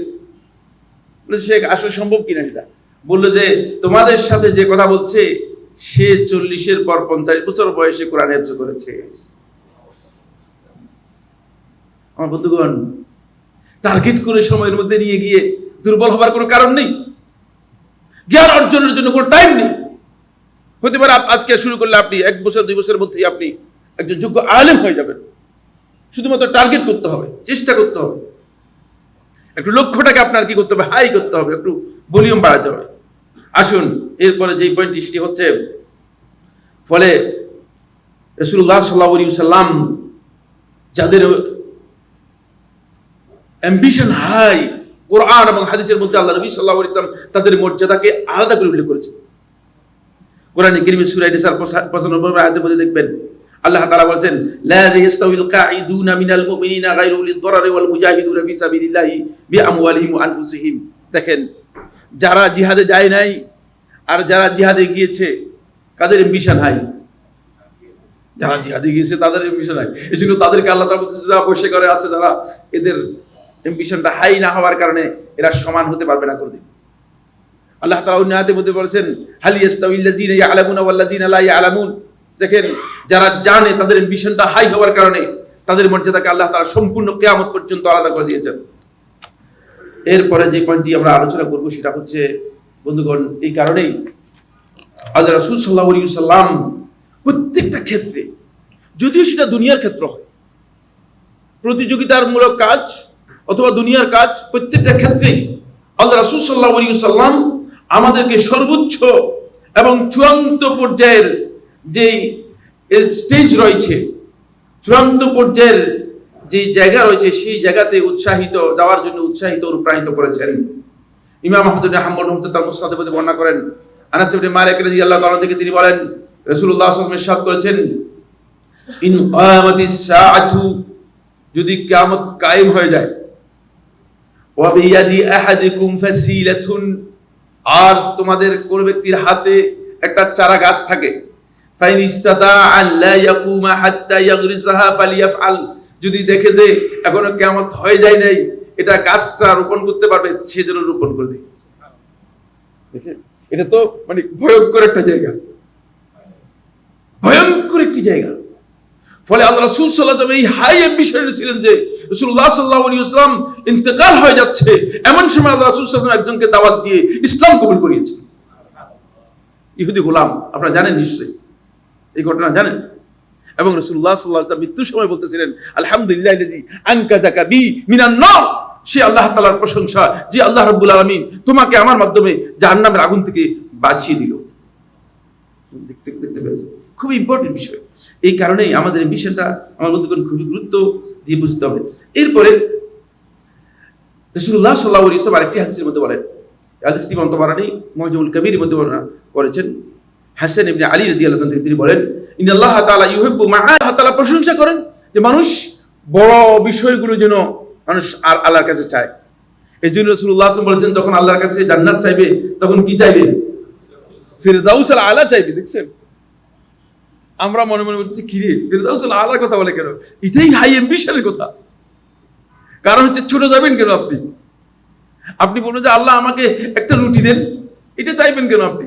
বলে, শেখ, আসলে সম্ভব কিনা সেটা? বললো যে তোমাদের সাথে যে কথা বলছে সে 40-এর পর 50 বছর বয়সে কোরআন হেফজ করেছে। আমার বন্ধুগণ, টার্গেট করে সময়ের মধ্যে নিয়ে গিয়ে দুর্বল হবার কোনো কারণ নেই। জ্ঞান অর্জনের জন্য কোনো টাইম নেই। হতে পারে আজকে শুরু করলে আপনি 1 বছর 2 বছরের মধ্যেই আপনি একজন যোগ্য আলেম হয়ে যাবেন। শুধুমাত্র টার্গেট করতে হবে, চেষ্টা করতে হবে, একটু লক্ষ্যটাকে আপনার কি করতে হবে, হাই করতে হবে, একটু ভলিউম বাড়াতে হবে। আসুন, এরপরে যে পয়েন্টটি সেটি হচ্ছে, ফলে রাসূলুল্লাহ সাল্লাল্লাহু আলাইহি ওয়াসাল্লাম যাদের অ্যাম্বিশন হাই, কোরআন এবং হাদিসের মধ্যে আল্লাহ নবী সাল্লাল্লাহু আলাইহি ওয়াসাল্লাম তাদের মর্যাদাকে আলাদা করে উল্লেখ করেছেন। কোরআনে কারীমের সূরা নিসার 95 আয়াতের মধ্যে দেখবেন আল্লাহ তাআলা বলেছেন, লা ইয়াস্তাউিল কাঈদুনা মিনাল মুমিনিনা গায়রু উলিদ দারারি ওয়াল মুজাহিদুনা ফি সাবিলিল্লাহি বিআমওয়ালিহিম ওয়া আনফুসিহিম। দেখেন, যারা জিহাদে যায় নাই আর যারা জিহাদে গিয়েছে, কাদের অ্যাম্বিশন হাই? যারা জিহাদে গিয়েছে তাদের অ্যাম্বিশন হাই। এজন্য তাদেরকে আল্লাহ তাআলা বলতেছে, যারা বসে করে আছে, যারা এদের অ্যাম্বিশনটা হাই না হওয়ার কারণে এরা সমান হতে পারবে না কোনদিন। আল্লাহ তাআলা অন্য আয়াতের মধ্যে বলেছেন, হাল ইয়াস্তাউিল লাযিনা ইয়ালামুনা ওয়াল লাযিনা লা ইয়ালামুন। দেখেন, যারা জানে তাদের অ্যাম্বিশনটা হাই হওয়ার কারণে তাদের মর্যাদাকে আল্লাহ তাআলা সম্পূর্ণ কিয়ামত পর্যন্ত আলাদা করে দিয়েছেন। এরপরে যে পয়েন্টটি আমরা আলোচনা করব সেটা হচ্ছে, বন্ধুগণ, এই কারণেই আল্লাহ রাসূল সাল্লাল্লাহু আলাইহি ওয়াসাল্লাম প্রত্যেকটা ক্ষেত্রে, যদিও সেটা দুনিয়ার ক্ষেত্র হয়, প্রতিযোগিতামূলক কাজ অথবা দুনিয়ার কাজ, প্রত্যেকটা ক্ষেত্রেই আল্লাহ রাসূল সাল্লাল্লাহু আলাইহি ওয়াসাল্লাম আমাদেরকে সর্বোচ্চ এবং চূড়ান্ত পর্যায়ের যে স্টেজ রয়েছে, চূড়ান্ত পর্যায়ের যে জায়গা রয়েছে, সেই জায়গাতে যাওয়ার জন্য উৎসাহিত অনুপ্রাণিত করেছেন। ইমাম আহমদ ইবনে হাম্বল রাহমাতুল্লাহ তার মুসনাদে বর্ণনা করেন, আনাস ইবনে মালিক রাদিয়াল্লাহু তাআলা থেকে তিনি বলেন, রাসূলুল্লাহ সাল্লাল্লাহু আলাইহি ওয়াসাল্লাম ইরশাদ করেছেন, ইন কামাতিস সাআতু, যদি কিয়ামত কায়েম হয়ে যায়, ওয়া বিয়াদি আহাদিকুম ফাসিলাতুন, আর তোমাদের কোন ব্যক্তির হাতে একটা চারা গাছ থাকে, ফাইন ইসতাতা আল্লা ইয়াকুমা হাত্তা ইয়াগরিসাহা ফালিয়াফআল, যদি দেখে যে এখনো কিয়ামত হয়ে যায় নাই, এটা গাছটা রোপণ করতে পারবে, সে যেন রোপণ করে দেয়। দেখেন, এটা তো ভয়ঙ্কর একটা জায়গা, ভয়ঙ্কর একটি জায়গা। ফলে আল্লাহ রাসূল সাল্লাল্লাহু আলাইহি ওয়াসাল্লাম এই হাই অ্যাম্বিশন ছিলেন যে রাসূলুল্লাহ সাল্লাল্লাহু আলাইহি ওয়াসাল্লাম ইন্তেকাল হয়ে যাচ্ছে, এমন সময় আল্লাহ রাসূল সাল্লাল্লাহু আলাইহি ওয়াসাল্লাম একজনকে দাওয়াত দিয়ে ইসলাম কবুল করিয়েছেন। ইহুদি গোলাম, আপনারা জানেন নিশ্চয়ই, এই ঘটনা জানেন। এবং রাসূলুল্লাহ সাল্লাল্লাহু আলাইহি ওয়াসাল্লাম মৃত্যুর সময় বলতেছিলেন, আলহামদুলিল্লাহিল্লাযী আনকাযাকা বি মিনান নার, সে আল্লাহ তাআলার প্রশংসা যে আল্লাহ রাব্বুল আলামিন তোমাকে আমার মাধ্যমে জাহান্নামের আগুন থেকে বাঁচিয়ে দিল। দেখতে পেয়েছেন, খুব ইম্পর্টেন্ট বিষয়। এই কারণেই আমাদের এই বিষয়টা আমার বন্ধুগণ খুবই গুরুত্ব দিয়ে বুঝতে হবে। এরপরে রাসূলুল্লাহ সাল্লাল্লাহু আলাইহি ওয়াসাল্লাম আরেকটি হাদিসের মধ্যে বলেন, হাদিসটি ইমাম তাবারানী মুআজ্জামুল কবীরের মধ্যে বর্ণনা করেছেন, হাসান ইবনে আলী রাদিয়াল্লাহু আনহু তিনি বলেন, ইন্নাল্লাহ তাআলা ইউহিব্বু মা, আল্লাহ তাআলা প্রশংসা করেন যে মানুষ বড় বিষয়গুলো যেন মানুষ আল্লাহর কাছে চায়। এই জন্য রাসূলুল্লাহ সাল্লাল্লাহু আলাইহি ওয়াসাল্লাম বলেছেন, যখন আল্লাহর কাছে জান্নাত চাইবে তখন কি চাইবে? ফিরদাউসুল আলা চাইবে। দেখছেন, আমরা মনে মনে বলছি কিরে ফেরদাউস আলার কথা বলে কেন? এটাই হাই অ্যাম্বিশনের কথা। কারণ হচ্ছে ছোট যাবেন কেন আপনি? আপনি বলবেন যে আল্লাহ আমাকে একটা রুটি দেন, এটা চাইবেন কেন আপনি?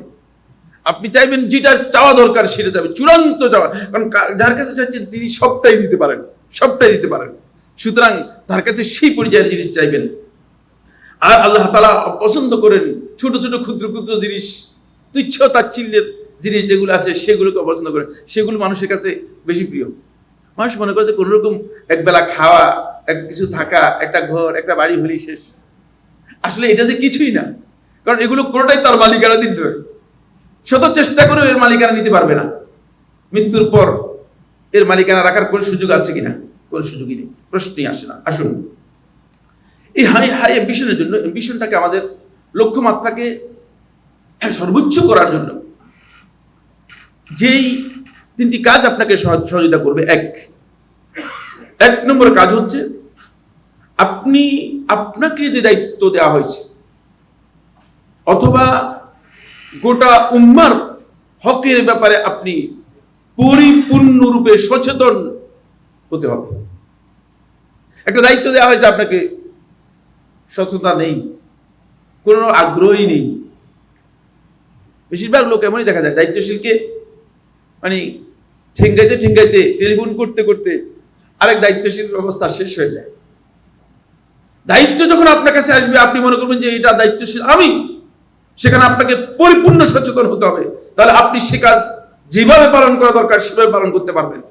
আপনি চাইবেন যেটা চাওয়া দরকার সেটা যাবে, চূড়ান্ত চাওয়া। কারণ যার কাছে চাইছেন তিনি সবটাই দিতে পারেন, সবটাই দিতে পারেন। সুতরাং তার কাছে সেই পর্যায়ের জিনিস চাইবেন। আর আল্লাহ তাআলা পছন্দ করেন ছোট ছোট ক্ষুদ্র ক্ষুদ্র জিনিস, তুচ্ছ তাচ্ছিল্যের জিনিস যেগুলো আছে সেগুলোকে পছন্দ করেন, সেগুলো মানুষের কাছে বেশি প্রিয়। মানুষ মনে করে যে কোনো রকম একবেলা খাওয়া, এক কিছু থাকা, একটা ঘর, একটা বাড়ি হলেই শেষ। আসলে এটা যে কিছুই না, কারণ এগুলো কোনোটাই তার মালিকানা দিতে হবে। শত চেষ্টা করেও এর মালিকানা নিতে পারবে না। মৃত্যুর পর এর মালিকানা রাখার কোন সুযোগ আছে কিনা? কোন সুযোগই নেই, প্রশ্নই আসে না। আসুন, এই হাই হাই অ্যাম্বিশনের জন্য, অ্যাম্বিশনটাকে আমাদের লক্ষ্যমাত্রাকে সর্বোচ্চ করার জন্য যেই তিনটি কাজ আপনাকে সহযোগিতা করবে, এক নম্বর কাজ হচ্ছে আপনি আপনাকে যে দায়িত্ব দেওয়া হয়েছে অথবা গোটা উম্মার হকের ব্যাপারে আপনি পরিপূর্ণরূপে সচেতন হতে হবে। একটা দায়িত্ব দেওয়া হয়েছে আপনাকে, সচেতনতা নেই, কোনো আগ্রহই নেই। বেশিরভাগ লোক এমনই দেখা যায়, দায়িত্বশীলকে মানে ঠেঙ্গাইতে ঠেঙ্গাইতে, টেলিফোন করতে করতে আরেক দায়িত্বশীল অবস্থা শেষ হয়ে যায়। দায়িত্ব যখন আপনার কাছে আসবে আপনি মনে করবেন যে এটা দায়িত্বশীল আমি, সেখানে আপনাকে পরিপূর্ণ সচেতন হতে হবে। তাহলে আপনি সে কাজ যেভাবে পালন করা দরকার সেভাবে পালন করতে পারবেন।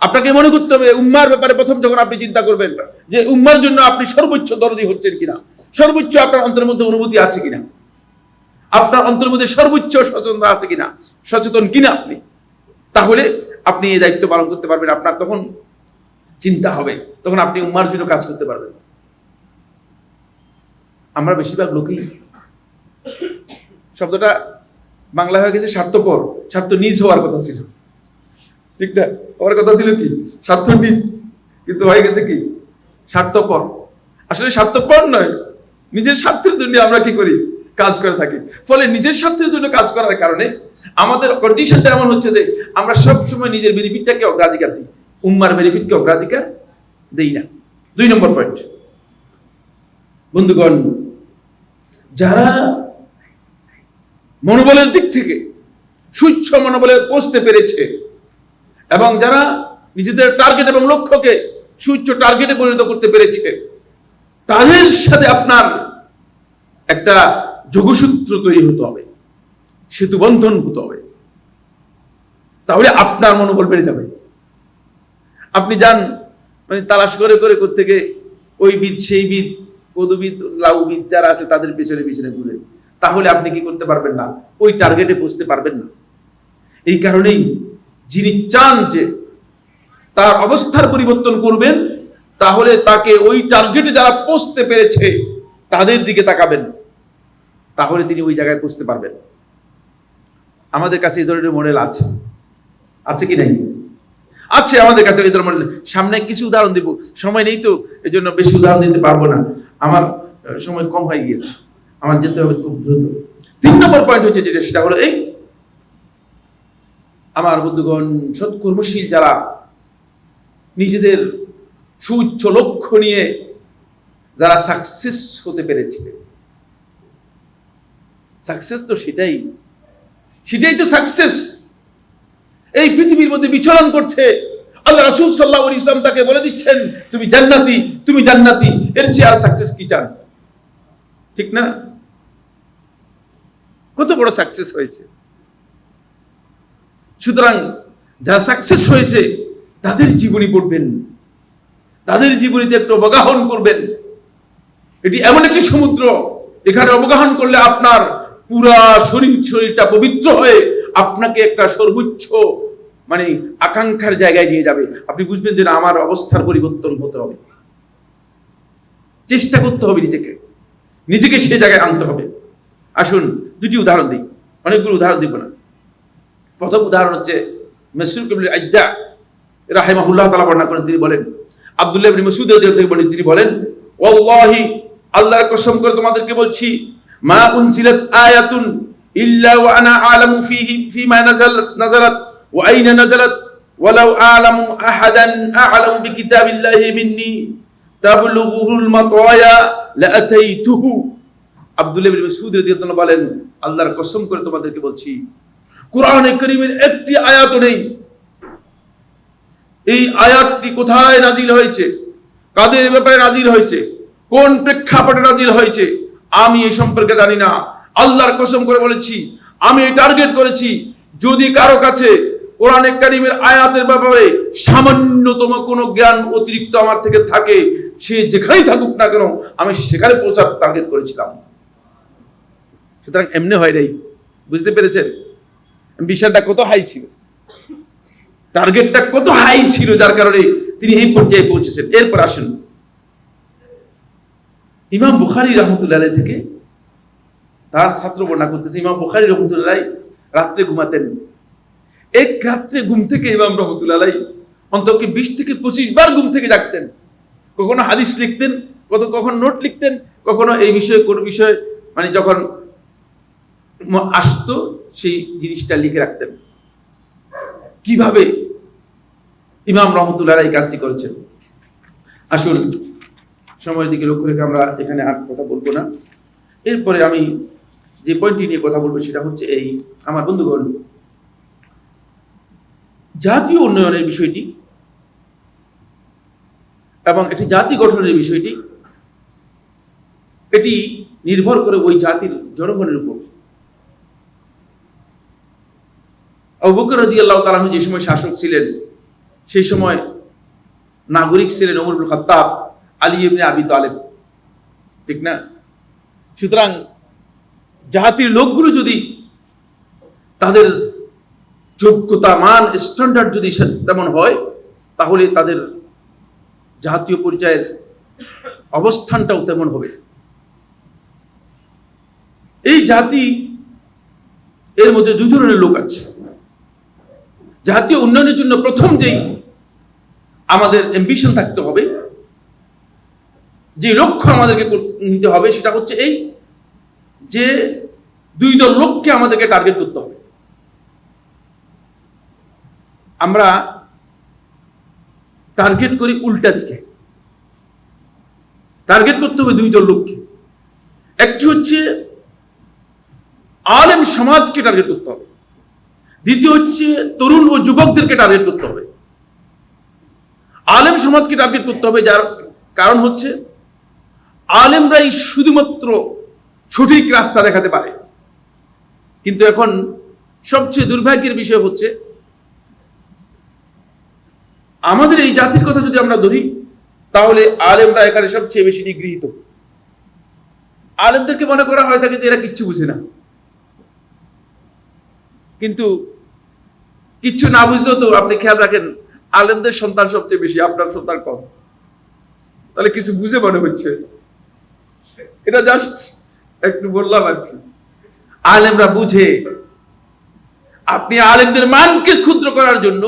আপনাকে মনে করতে হবে উম্মার ব্যাপারে প্রথম যখন আপনি চিন্তা করবেন যে উম্মার জন্য আপনি সর্বোচ্চ দরদি হচ্ছেন কিনা, সর্বোচ্চ আপনার অন্তরের মধ্যে অনুভূতি আছে কিনা, আপনার অন্তরের মধ্যে সর্বোচ্চ সচেতনতা আছে কিনা, সচেতন কিনা আপনি, তাহলে আপনি এই দায়িত্ব পালন করতে পারবেন। আপনার তখন চিন্তা হবে, তখন আপনি উম্মার জন্য কাজ করতে পারবেন। আমরা বেশিরভাগ লোকই, শব্দটা বাংলা হয়ে গেছে স্বার্থপর, স্বার্থ নিজ হওয়ার কথা ছিল, ঠিক না? হওয়ার কথা ছিল কি স্বার্থ নিজ, কিন্তু হয়ে গেছে কি স্বার্থপর। আসলে স্বার্থপর নয়, নিজের স্বার্থের জন্য আমরা কি করি, কাজ করে থাকি। ফলে নিজের স্বার্থের জন্য কাজ করার কারণে আমাদের কন্ডিশনটা এমন হচ্ছে যে আমরা সবসময় নিজের বেনিফিটটাকে অগ্রাধিকার দিই, উম্মার বেনিফিটকে অগ্রাধিকার দেই না। 2 নম্বর পয়েন্ট, বন্ধুগণ, যারা মনোবলের দিক থেকে সুচ্ছ মনোবলে পৌঁছতে পেরেছে এবং যারা নিজেদের টার্গেট এবং লক্ষ্যকে সুচ্ছ টার্গেটে পরিণত করতে পেরেছে, তাদের সাথে আপনার একটা যোগসূত্র তৈরি হতে হবে, সেতু বন্ধন হতে হবে। তাহলে আপনার মনোবল বেড়ে যাবে। আপনি যান মানে তালাশ করে করে থেকে ওই বিদ সেই বিদ, কদুবিদ, লাউবিদ যারা আছে তাদের পেছনে পেছনে ঘুরে, তাহলে আপনি কি করতে পারবেন না, ওই টার্গেটে পৌঁছতে পারবেন না। এই কারণেই যিনি চান যে তার অবস্থার পরিবর্তন করবেন, তাহলে তাকে ওই টার্গেটে যারা পৌঁছতে পেরেছে তাদের দিকে তাকাবেন, তাহলে তিনি ওই জায়গায় পৌঁছতে পারবেন। আমাদের কাছে এই ধরনের মডেল আছে, আছে কি নাই? আছে আমাদের কাছে এই ধরনের মডেল। সামনে কিছু উদাহরণ দিব, সময় নেই তো এই জন্য বেশি উদাহরণ দিতে পারবো না, আমার সময় কম হয়ে গিয়েছে, আমার যেতে হবে খুব দ্রুত। 3 নম্বর পয়েন্ট হচ্ছে যেটা, সেটা হলো এই, আমার বন্ধুগণ, সৎকর্মশীল যারা নিজেদের সুউচ্চ লক্ষ্য নিয়ে যারা সাকসেস হতে পেরেছে, সাকসেস তো সেটাই তো সাকসেস। এই পৃথিবীর মধ্যে বিচরণ করছে, আল্লাহ রাসূল সাল্লাল্লাহু আলাইহি ওয়াসাল্লাম তাকে বলে দিচ্ছেন তুমি জান্নাতি, তুমি জান্নাতি, এর চেয়ে আর সাকসেস কি চান? ঠিক না? কত বড় সাকসেস হয়েছে। সুতরাং যারা সাকসেস হয়েছে তাদের জীবনী পড়বেন, তাদের জীবনীতে একটু অবগাহন করবেন। এটি এমন একটি সমুদ্র, এখানে অবগাহন করলে আপনার পুরা শরীরটা পবিত্র হয়ে আপনাকে একটা সর্বোচ্চ মানে আকাঙ্ক্ষার জায়গায় নিয়ে যাবে। আপনি বুঝবেন যে না, আমার অবস্থার পরিবর্তন হতে হবে, চেষ্টা করতে হবে, নিজেকে সে জায়গায় আনতে হবে। আসুন 2টি উদাহরণ দিই, অনেকগুলো উদাহরণ দিব না। প্রথম উদাহরণ হচ্ছে মাসরুক ইবনে আজদা রাহিমাহুল্লাহ তাআলা বর্ণনা করেন, তিনি বলেন, আব্দুল্লাহ ইবনে মাসউদ রাদিয়াল্লাহু থেকে বলেন, তিনি বলেন, ওয়াল্লাহি, আল্লাহর কসম করে তোমাদেরকে বলছি, মা উনজিলাত আয়াতুন ইল্লা ওয়া আনা আলামু ফিহি ফিমা নাযালাত ওয়া আইনা নাযালাত ওয়ালাউ আ'লামু আহাদান আ'লামু বিকিতাবিল্লাহি মিন্নি তাবলুগুহুল মাতায়া লাআতাইতুহু। আব্দুল্লাহ ইবনে মাসউদ রাদিয়াল্লাহু আনহু বলেন, আল্লাহর কসম করে তোমাদেরকে বলছি, কোরআনে কারীমের একটি আয়াতও নেই, এই আয়াতটি কোথায় নাজিল হয়েছে, কাদের ব্যাপারে নাজিল হয়েছে, কোন প্রেক্ষাপটে নাজিল হয়েছে, আমি এই সম্পর্কে জানি না। আল্লাহর কসম করে বলেছি, আমি টার্গেট করেছি, যদি কারো কাছে কোরআনে কারীমের আয়াতের ব্যাপারে সামান্যতম কোনো জ্ঞান অতিরিক্ত আমার থেকে থাকে, সে যেখানেই থাকুক না কেন আমি সেখানে পৌঁছার টার্গেট করেছিলাম। সুতরাং এমনি হয় নাই, বুঝতে পেরেছেন বিষয়টা কত হাই ছিল, টার্গেটটা কত হাই ছিল, যার কারণে তিনি এই পর্যায়ে পৌঁছেছেন। এরপর আসুন ইমাম বুখারী রাহমাতুল্লাহ আলাইহি থেকে তার ছাত্র বর্ণনা করতেছে। ইমাম বুখারী রাহমাতুল্লাহ আলাইহি রাত্রে ঘুমাতেন। এক রাত্রে ঘুম থেকে ইমাম রাহমাতুল্লাহ আলাইহি অন্তত 20 থেকে 25 বার ঘুম থেকে জাগতেন। কখনো হাদিস লিখতেন, কখনো নোট লিখতেন, কখনো এই বিষয়ে কোন বিষয় মানে যখন আসতো সেই জিনিসটা লিখে রাখতেন। কিভাবে ইমাম রাহমাতুল্লাহ আলাইহি কাজটি করেছেন, আসুন সময়ের দিকে লক্ষ্য রেখে আমরা এখানে আর কথা বলবো না। এরপরে আমি যে পয়েন্টটি নিয়ে কথা বলবো সেটা হচ্ছে এই, আমার বন্ধুগণ, জাতীয় উন্নয়নের বিষয়টি এবং একটি জাতি গঠনের বিষয়টি, এটি নির্ভর করে ওই জাতির জনগণের উপর। আবু বকর রাদিয়াল্লাহু তাআলা আনহু যে সময় শাসক ছিলেন, সেই সময় নাগরিক ছিলেন ওমর ইবনে খাত্তাব, আলী ইবনে আবি তালেব, ঠিক না? সুতরাং জাতির লোকগুলো যদি তাদের যোগ্যতা, মান, স্ট্যান্ডার্ড যদি তেমন হয়, তাহলে তাদের জাতীয় পরিচয়ের অবস্থানটাও তেমন হবে। এই জাতি এর মধ্যে দুই ধরনের লোক আছে। জাতীয় উন্নয়নের জন্য প্রথম যেই আমাদের অ্যাম্বিশন থাকতে হবে, যে লক্ষ্য আমাদেরকে নিতে হবে, সেটা হচ্ছে এই যে দুই দল লোককে আমাদেরকে টার্গেট করতে হবে। আমরা টার্গেট করি উল্টা দিকে। টার্গেট করতে হবে দুই দল লোককে। একটি হচ্ছে আলেম সমাজকে টার্গেট করতে হবে, দ্বিতীয় হচ্ছে তরুণ ও যুবকদেরকে টার্গেট করতে হবে। আলেম সমাজকে টার্গেট করতে হবে, যার কারণ হচ্ছে আলেমরাই শুধুমাত্র সঠিক রাস্তা দেখাতে পারে। কিন্তু এখন সবচেয়ে দুর্ভাগ্যের বিষয় হচ্ছে, আমাদের এই জাতির কথা যদি আমরা ধরি, তাহলে আলেমরা এখানে সবচেয়ে বেশি নিগৃহীত। আলেমদেরকে মনে করা হয় থাকে যে এরা কিচ্ছু বুঝে না, কিন্তু কিচ্ছু না বুঝলেও তো আপনি খেয়াল রাখেন আলেমদের সন্তান সবচেয়ে বেশি, আপনার সন্তান কম, তাহলে কিছু বুঝে মনে হচ্ছে। এটা জাস্ট একটু বললাম আর কি। আলেমরা বুঝে। আপনি আলেমদের মানকে ক্ষুদ্র করার জন্য,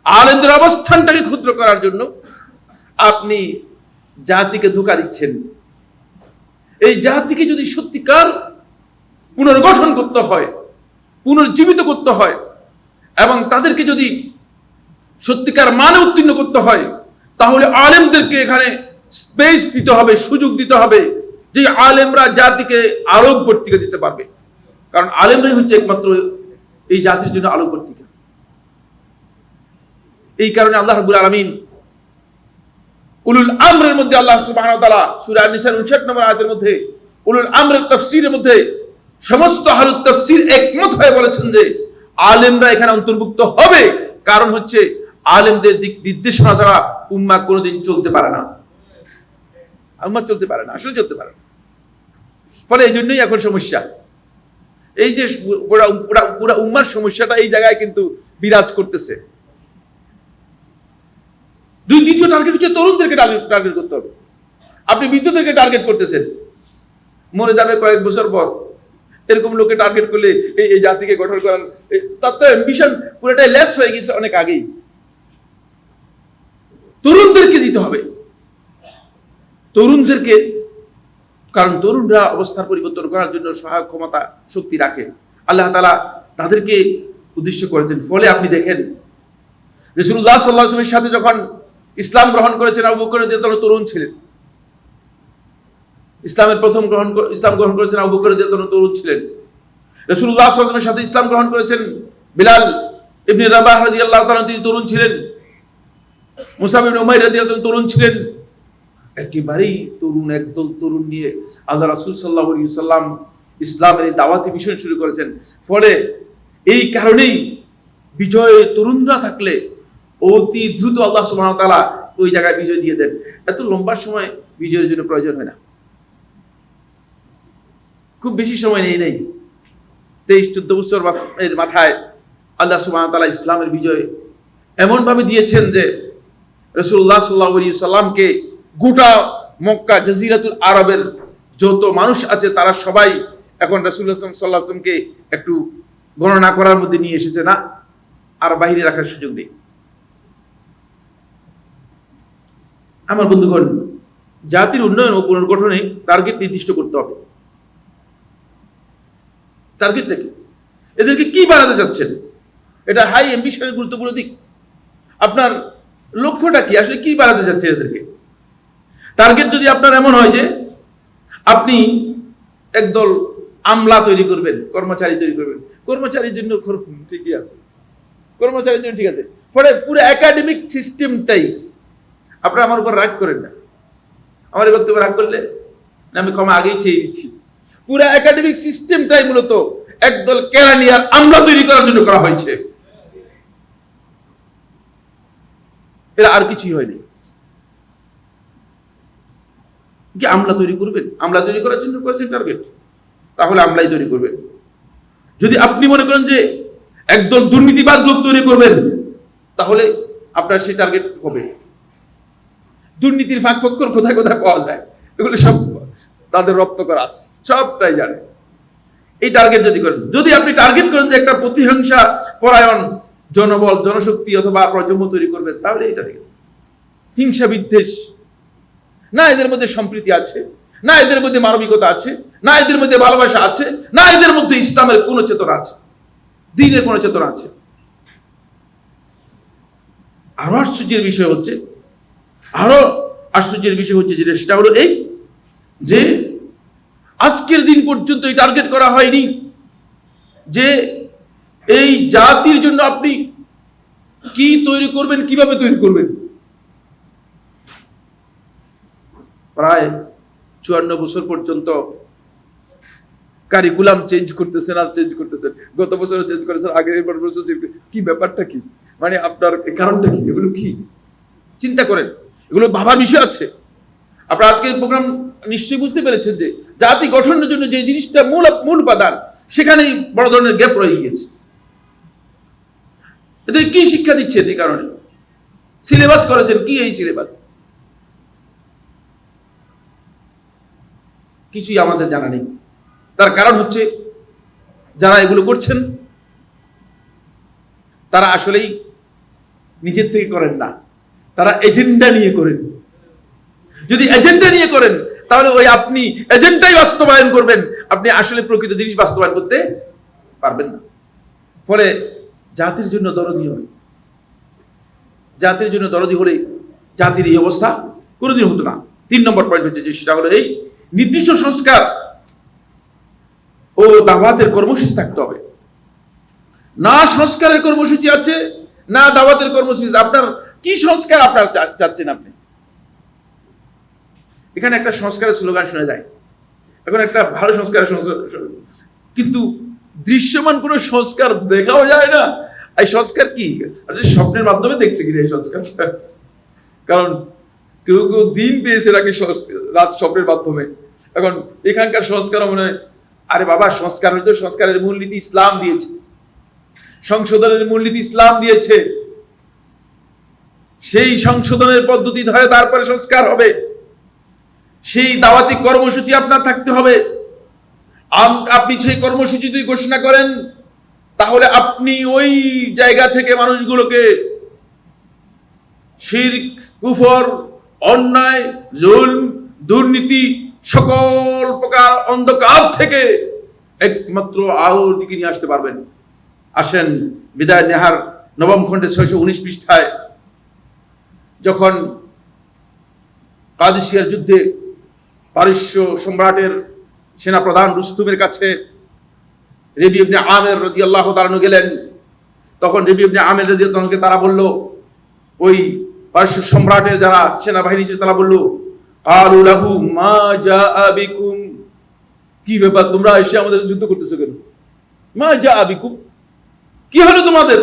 আলেমদের অবস্থানটাকে ক্ষুদ্র করার জন্য আপনি জাতিকে ধোঁকা দিচ্ছেন। এই জাতিকে যদি সত্যিকার পুনর্গঠন করতে হয়, পুনর্জীবিত করতে হয়, এবং তাদেরকে যদি সত্যিকার মানে উত্তীর্ণ করতে হয়, তাহলে আলেমদেরকে এখানে স্পেস দিতে হবে, সুযোগ দিতে হবে, যে আলেমরা জাতিকে আলোকবর্তিকা দিতে পারবে। কারণ আলেমরাই হচ্ছে একমাত্র এই জাতির জন্য আলোকবর্তিকা। এই কারণে আল্লাহ রাব্বুল আলামিন উলুল আমরের মধ্যে আল্লাহ সুবহানাহু ওয়া তাআলা সূরা আন-নিসার 59 নম্বর আয়াতের মধ্যে উলুল আমরের তাফসীরের মধ্যে সমস্ত আহলুত তাফসীর একমত হয়ে বলেছেন যে আলেমরা এখানে অন্তর্ভুক্ত হবে। কারণ হচ্ছে আলেমদের দিক নির্দেশনা ছাড়া উম্মাহ কোনোদিন চলতে পারে না, উম্মাহ চলতে পারে না, আসলে চলতে পারে না। ফলে এই জন্যই এখন সমস্যা, এই যে পুরা উম্মার সমস্যাটা এই জায়গায় কিন্তু বিরাজ করতেছে। দ্বিতীয় টার্গেট হচ্ছে তরুণদেরকে টার্গেট করতে হবে। আপনি বৃদ্ধদেরকে টার্গেট করতেছেন, মরে যাবে কয়েক বছর পর, এরকম লোককে টার্গেট করলে এই জাতিকে গঠন করার তার তো অ্যাম্বিশন পুরোটাই লেস হয়ে গেছে অনেক আগেই। তরুণদেরকে দিতে হবে, তরুণদেরকে, কারণ তরুণরা অবস্থার পরিবর্তন করার জন্য সহায়ক ক্ষমতা শক্তি রাখে। আল্লাহ তাআলা তাদেরকে উদ্দেশ্য করেছেন। ফলে আপনি দেখেন রাসূলুল্লাহ সাল্লাল্লাহু আলাইহি ওয়াসাল্লামের সাথে যখন ইসলাম গ্রহণ করেছেন আবু বকর রাদিয়াল্লাহু আনহু তরুণ ছিলেন। ইসলাম গ্রহণ করেছেন আবু বকর রাদিয়াল্লাহু আনহু তরুণ ছিলেন। রাসূলুল্লাহ সাল্লাল্লাহু আলাইহি ওয়াসাল্লামের সাথে ইসলাম গ্রহণ করেছেন বিলাল ইবনে রাবাহ রাদিয়াল্লাহু তাআলা, তিনি তরুণ ছিলেন। মুসআব ইবনে উমাইর রাদিয়াল্লাহু আনহু তরুণ ছিলেন। একেবারেই তরুণ, একদল তরুণ নিয়ে আল্লাহ রাসূল সাল্লাল্লাহু আলাইহি ওয়াসাল্লাম ইসলামের এই দাওয়াতি মিশন শুরু করেছেন। ফলে এই কারণেই বিজয় তরুণরা থাকলে অতি দ্রুত আল্লাহ সুবহানাহু ওয়া তাআলা ওই জায়গায় বিজয় দিয়ে দেন। এত লম্বা সময় বিজয়ের জন্য প্রয়োজন হয় না, খুব বেশি সময় নেই 23-14 বছর এর মাথায় আল্লাহ সুবহানাহু ওয়া তাআলা ইসলামের বিজয় এমনভাবে দিয়েছেন যে রাসূলুল্লাহ সাল্লাল্লাহু আলাইহি ওয়াসাল্লামকে গোটা মক্কা জাজিরাতুল আরবের যত মানুষ আছে তারা সবাই এখন রাসূলুল্লাহ সাল্লাল্লাহু আলাইহি ওয়াসাল্লামকে একটু গণনা করার মধ্যে নিয়ে এসেছে, না আর বাইরে রাখার সুযোগ নেই। আমার বন্ধুগণ, জাতির উন্নয়ন ও পুনর্গঠনে টার্গেট নির্দিষ্ট করতে হবে। টার্গেটটা কি? এদেরকে কি বানাতে চাচ্ছেন? এটা হাই অ্যাম্বিশনের গুরুত্বপূর্ণ দিক। আপনার লক্ষ্যটা কি? আসলে কি বানাতে চাচ্ছেন এদেরকে? টার্গেট যদি আপনার এমন হয় যে আপনি একদল আমলা তৈরি করবেন, কর্মচারী তৈরি করবেন, কর্মচারীর জন্য ঠিকই আছে, কর্মচারীর জন্য ঠিক আছে। ফলে পুরো একাডেমিক সিস্টেমটাই, আপনারা আমার উপর রাগ করেন না, আমার এই বক্তব্য রাগ করলে আমি ক্ষমা আগেই চেয়ে দিচ্ছি। পুরো একাডেমিক সিস্টেমটাই মূলত একদল কেরানিয়ার আমলা তৈরি করার জন্য করা হয়েছে, এরা আর কিছুই হয়নি। কি আমলা তৈরি করবেন? আমলা তৈরি করার জন্য করেছেন টার্গেট, তাহলে আমলাই তৈরি করবেন। যদি আপনি মনে করেন যে একদল দুর্নীতিবাজ লোক তৈরি করবেন, তাহলে আপনার সেই টার্গেট হবে। দুর্নীতির ফাঁকফোকর কোথায় কোথায় পাওয়া যায় এগুলো সব তাদের রপ্ত করা আছে, সবটাই জানে। এই টার্গেট যদি করেন, যদি আপনি টার্গেট করেন যে একটা প্রতিহিংসা পরায়ণ জনবল, জনশক্তি অথবা প্রজন্ম তৈরি করবেন, তাহলে এটা ঠিক আছে। হিংসা বিদ্বেষ না, এদের মধ্যে সম্প্রীতি আছে না, এদের মধ্যে মানবিকতা আছে না, এদের মধ্যে ভালোবাসা আছে না, এদের মধ্যে ইসলামের কোন চেতনা আছে, দ্বীনের কোন চেতনা আছে। আরো আশ্চর্যের বিষয় হচ্ছে যেটা সেটা হলো এই যে আজকের দিন পর্যন্ত এই টার্গেট করা হয়নি যে এই জাতির জন্য আপনি কি তৈরি করবেন, কিভাবে তৈরি করবেন। প্রায় 54 বছর পর্যন্ত কারিকুলাম চেঞ্জ করতেছেন আর চেঞ্জ করতেছেন। গত বছরও চেঞ্জ করেছেন, আগের বছর কি ব্যাপারটা কি, মানে আপনার কারণটা কি, এগুলো কি চিন্তা করেন, এগুলো ভাবার বিষয় আছে। আপনারা আজকের প্রোগ্রাম নিশ্চয়ই বুঝতে পেরেছেন যে জাতি গঠনের জন্য যে জিনিসটা মূল উপাদান, সেখানেই বড় ধরনের গ্যাপ রয়ে গিয়েছে। এদের কি শিক্ষা দিচ্ছেন? এই কারণে সিলেবাস করেছেন কি? এই সিলেবাস কিছুই আমাদের জানা নেই। তার কারণ হচ্ছে যারা এগুলো করছেন তারা আসলেই নিজের থেকে করেন না, তারা এজেন্ডা নিয়ে করেন। যদি এজেন্ডা নিয়ে করেন তাহলে ওই আপনি এজেন্ডাই বাস্তবায়ন করবেন, আপনি আসলে প্রকৃত জিনিস বাস্তবায়ন করতে পারবেন না। ফলে জাতির জন্য দরদি হয়, জাতির জন্য দরদি হলে জাতির এই অবস্থা কোনোদিন হতো না। 3 নম্বর পয়েন্ট হচ্ছে যে সেটা হলো এই নির্দিষ্ট সংস্কার ও দাওয়াতের কর্মসূচি থাকতে হবে। না সংস্কারের কর্মসূচি আছে, না দাওয়াতের কর্মসূচি। আপনার কি সংস্কার আপনার চাচ্ছেন? আপনি এখানে একটা সংস্কারের স্লোগান শোনা যায়, এখন একটা ভালো সংস্কারের কিন্তু দৃশ্যমান কোনো সংস্কার দেখাও যায় না। এই সংস্কার কি? স্বপ্নের মাধ্যমে দেখছে কিনা এই সংস্কারটা? কারণ কেউ কেউ দিন পেয়েছে নাকি রাত স্বপ্নের মাধ্যমে। এখন এখানকার সংস্কার মনে হয়, আরে বাবা, সংস্কার হয়তো সংস্কারের মূলনীতি ইসলাম দিয়েছে, সংশোধনের মূলনীতি ইসলাম দিয়েছে, সেই সংশোধনের পদ্ধতি ধরে তারপরে সংস্কার হবে। সেই দাওয়াতি কর্মসূচি আপনার থাকতে হবে। আপনি সেই কর্মসূচি যদি ঘোষণা করেন তাহলে আপনি ওই জায়গা থেকে মানুষগুলোকে শিরক, কুফর, অন্যায়, জুলম, দুর্নীতি, সকল প্রকার অন্ধকার থেকে একমাত্র আলোর দিকে নিয়ে আসতে পারবেন। আসেন বিদায় নেহার নবম খণ্ডে 619 পৃষ্ঠায় যখন কাদেসিয়ার যুদ্ধে পারস্য সম্রাটের সেনাপ্রধান রুস্তুমের কাছে রবি ইবনে আমের রাদিয়াল্লাহু তাআলা গেলেন, তখন রবি ইবনে আমের রাদিয়াল্লাহু তাআলাকে তারা বলল, ওই পারস্য সম্রাটের যারা সেনাবাহিনী ছিল তারা বলল, ক্বালু লাহু মা জাআ বিকুম, কি ব্যাপার তোমরা এসে আমাদের যুদ্ধ করতেছো কেন? মা জাআ বিকুম, কি হলো তোমাদের,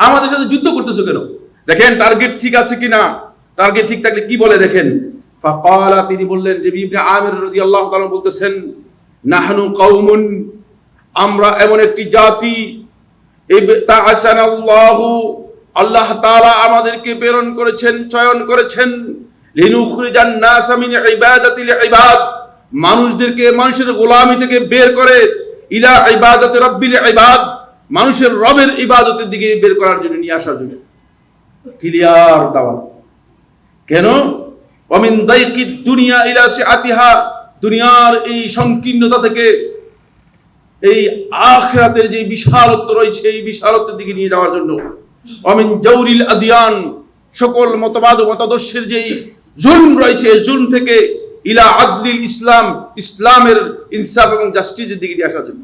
আমাদের সাথে যুদ্ধ করতেছো কেন? দেখেন টার্গেট ঠিক আছে কিনা, টার্গেট ঠিক থাকলে কি বলে দেখেন। ফাকালা, তিনি বললেন, রবি ইবনে আমির রাদিয়াল্লাহু তাআলা বলতেছেন, নাহনু কওমুন, আমরা এমন একটি জাতি, ইবতাআসানাল্লাহু, আল্লাহ তাআলা আমাদেরকে প্রেরণ করেছেন, চয়ন করেছেন, লিনুখরিজান নাসা মিন ইবাদাতিল ইবাদ, মানুষদেরকে মানুষের গোলামি থেকে বের করে ইলা ইবাদাতি রাব্বিল ইবাদ, মানুষের রবের ইবাদতের দিকে বের করার জন্য, নিয়ে আসার জন্য। ক্লিয়ার দাওয়াত। কেন? ওয়ামিন দাইকিদ দুনিয়া ইলা সিআতিহা, দুনিয়ার এই সংকীর্ণতা থেকে এই আখিরাতের যে বিশালত্ব রয়েছে এই বিশালত্বের দিকে নিয়ে যাওয়ার জন্য। ওয়ামিন জাওরিল আদিয়ান, সকল মতবাদ ও মতাদর্শের যেই জুলম রয়েছে জুলম থেকে ইলা আদলিল ইসলাম, ইসলামের ইনসাফ এবং জাস্টিসের দিকে নিয়ে আসার জন্য।